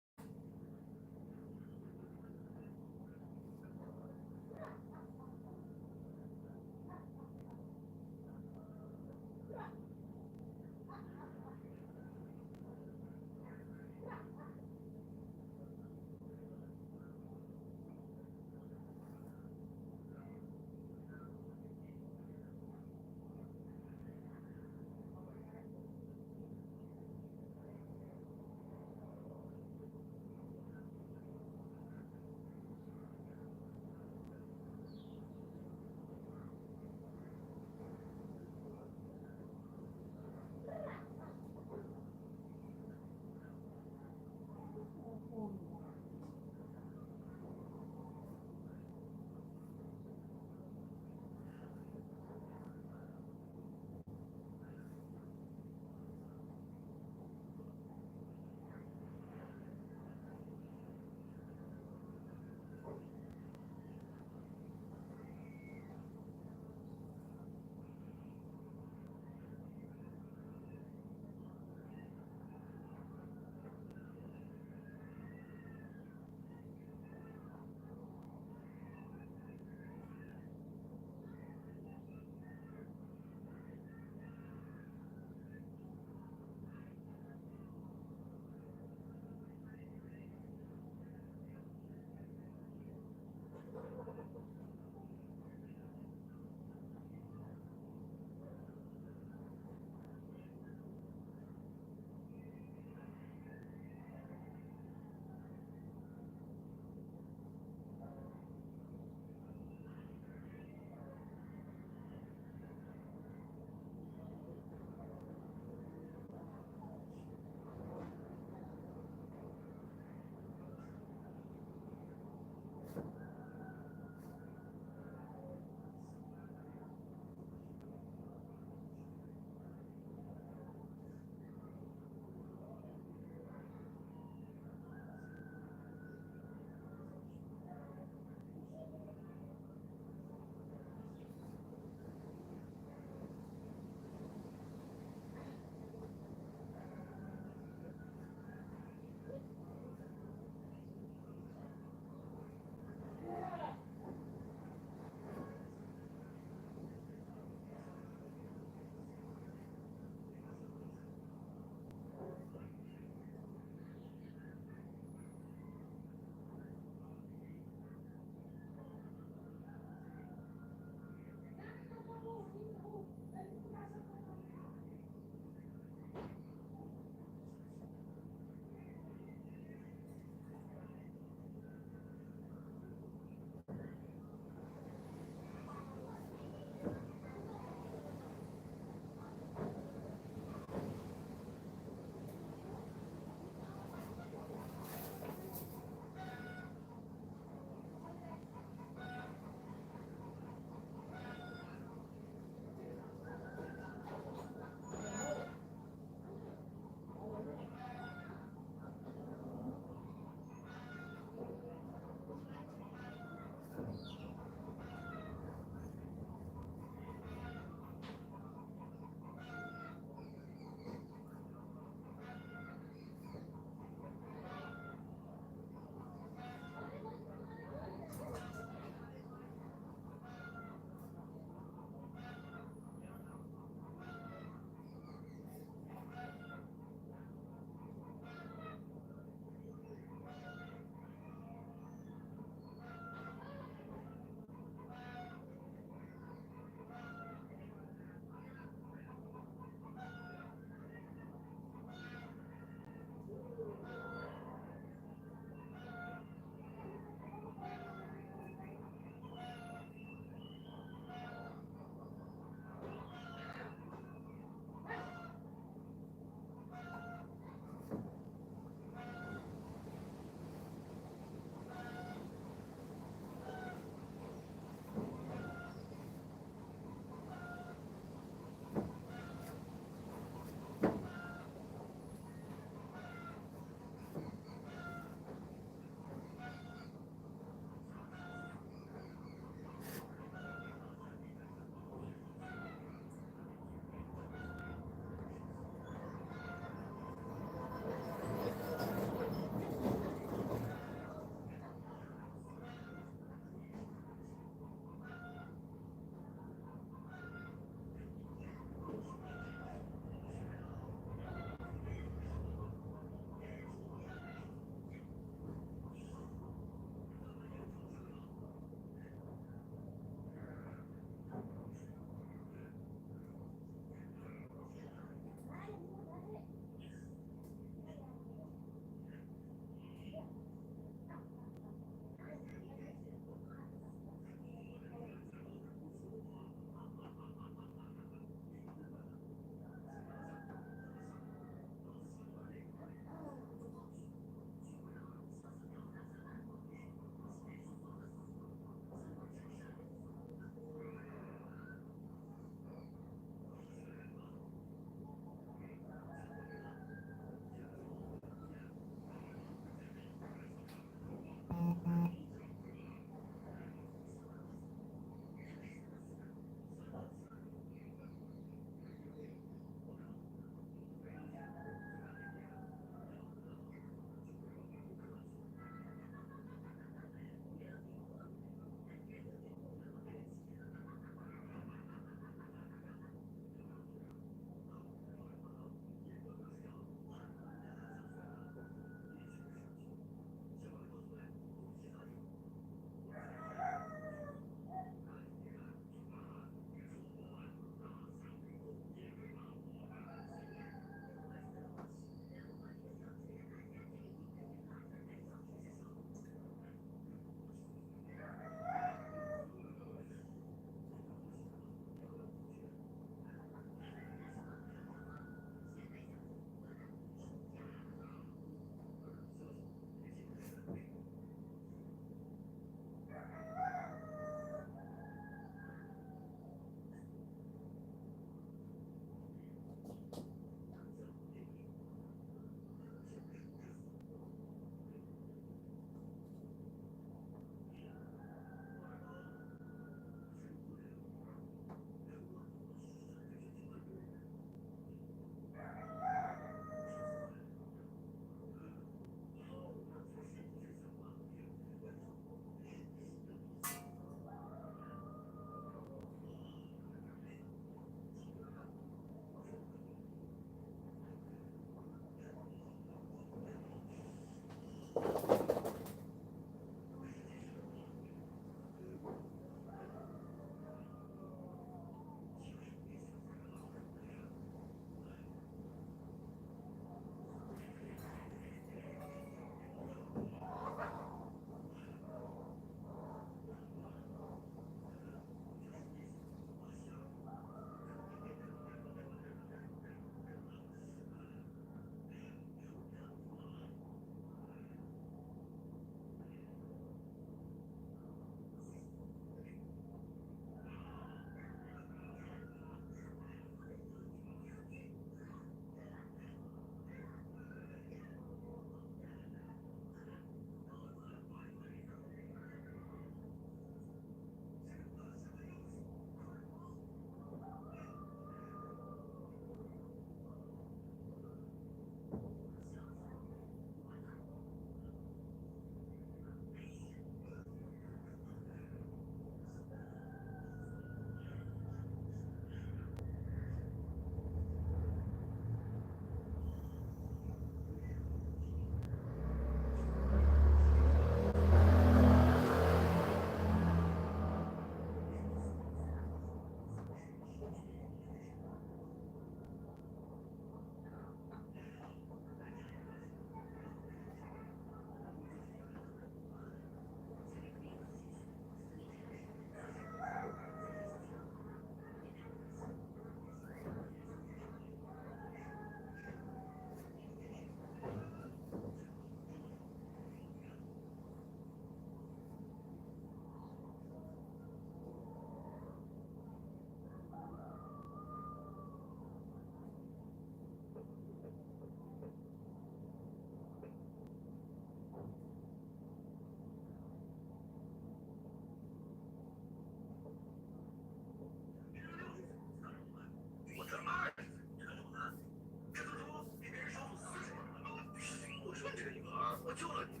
E: 救了你，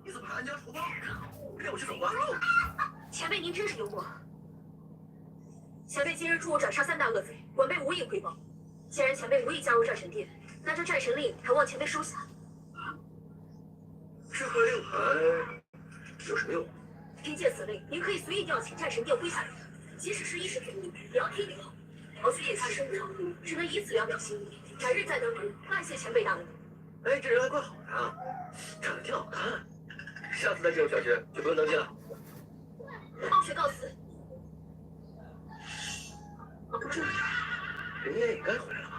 E: 你怎么还安家除暴？别我去走弯路。
F: 前辈您真是幽默。前辈今日助我斩杀3大恶贼，晚辈无以回报。既然前辈无意加入战神殿，那这战神令还望前辈收下。
E: 这块令牌有什么用？
F: 凭借此令，您可以随意调遣战神殿麾下人，即使是一时便利，也要听令后。而需引他声讨，只能以此聊表心意。改日再登门，万谢前辈大恩。
E: 哎，这人还怪好的啊，长得挺好看。下次再见我小雪就不用登记了。
F: 傲雪告辞。
E: 这人家也该回来了吧？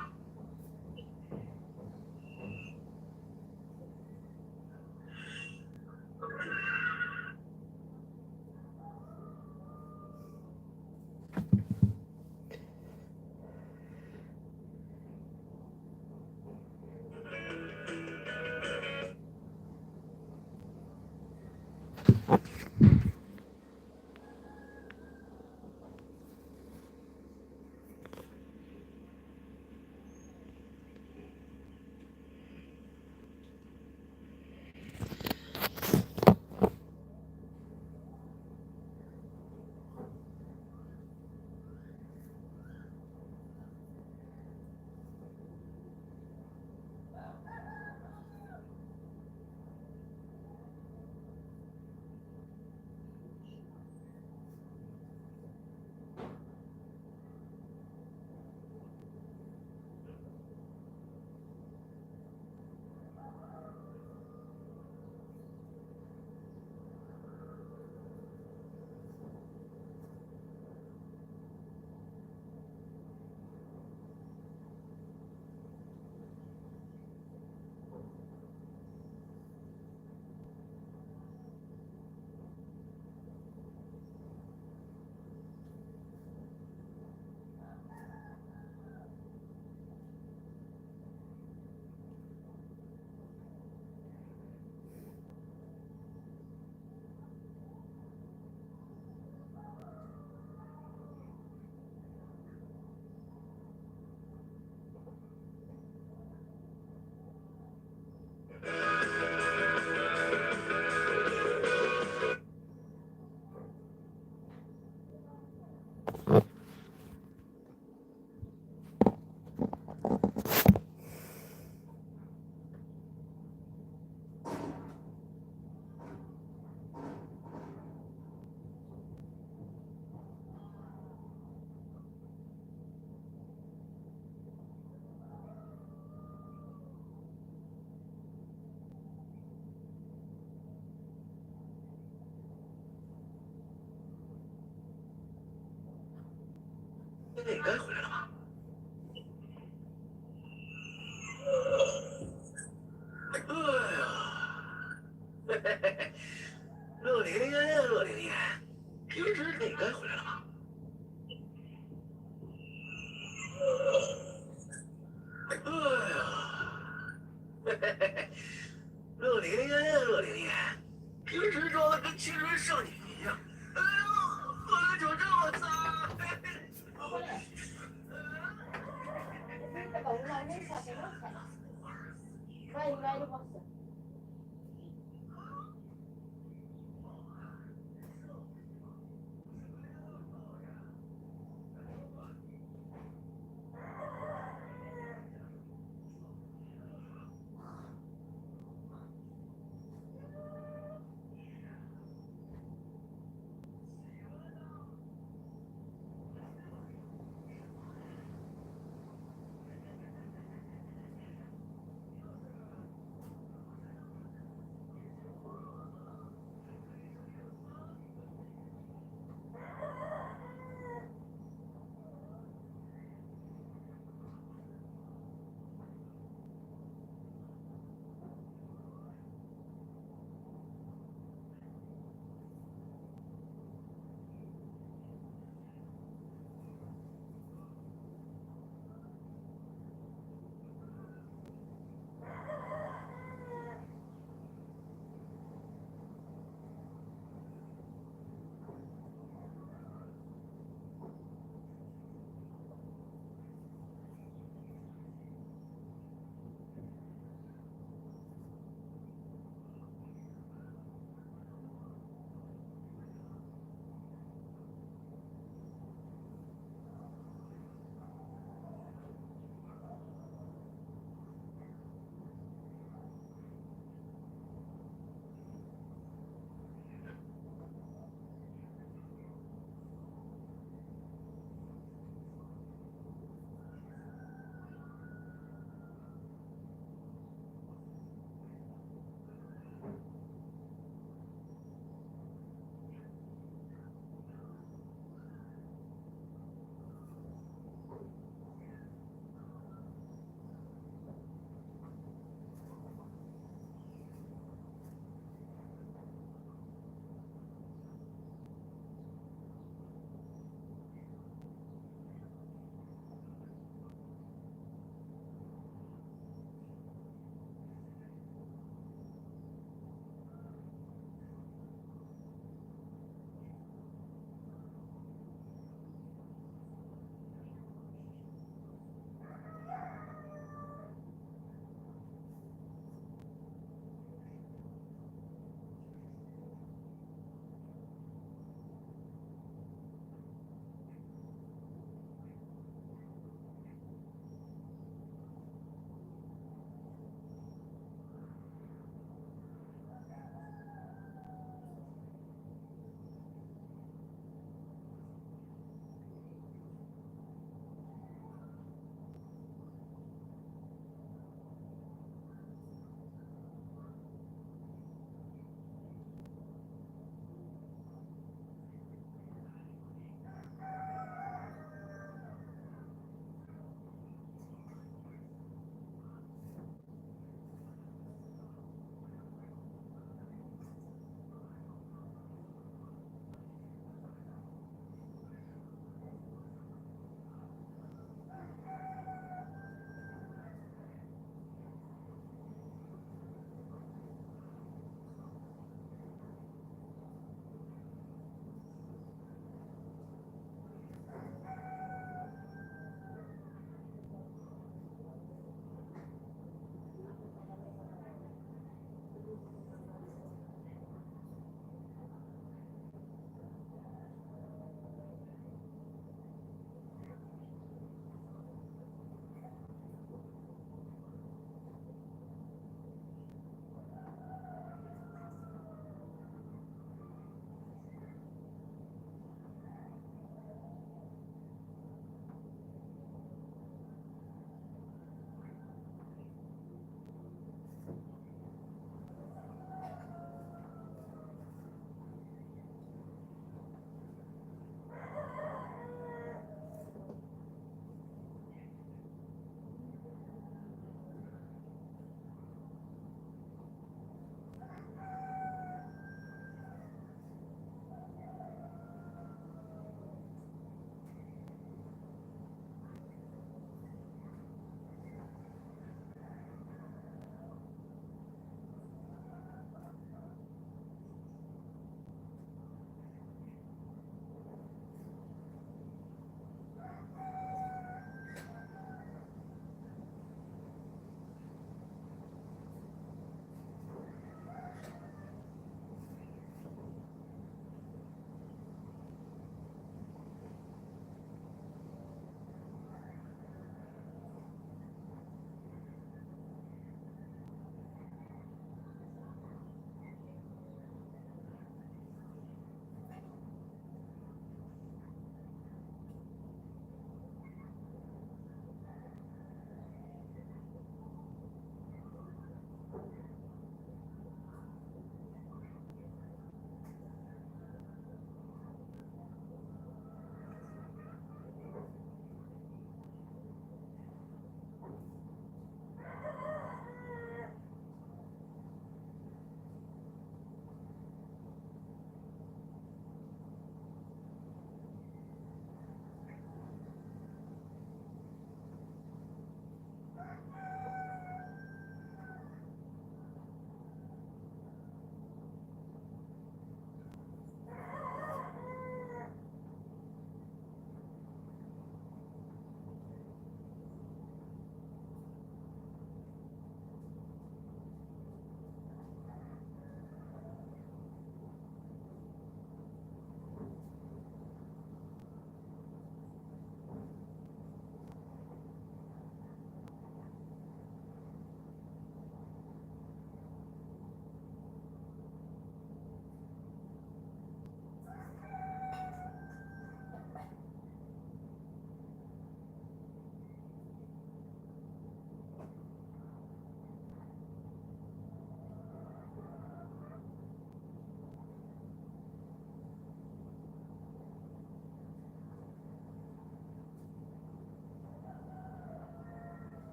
E: 人家也该回来了吧？哎呀，嘿嘿嘿，乐玲玲呀，乐玲玲，平时你也该回来了吧？哎呀，嘿嘿嘿，乐玲玲呀，乐玲玲，平时装的跟青春少女一样。哎呦，喝了酒这么脏。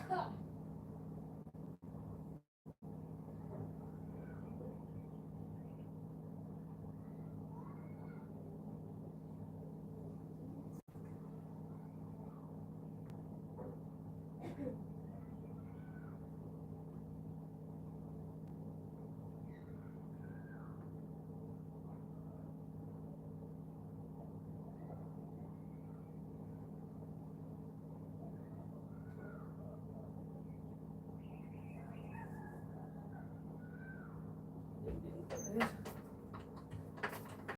C: 刻。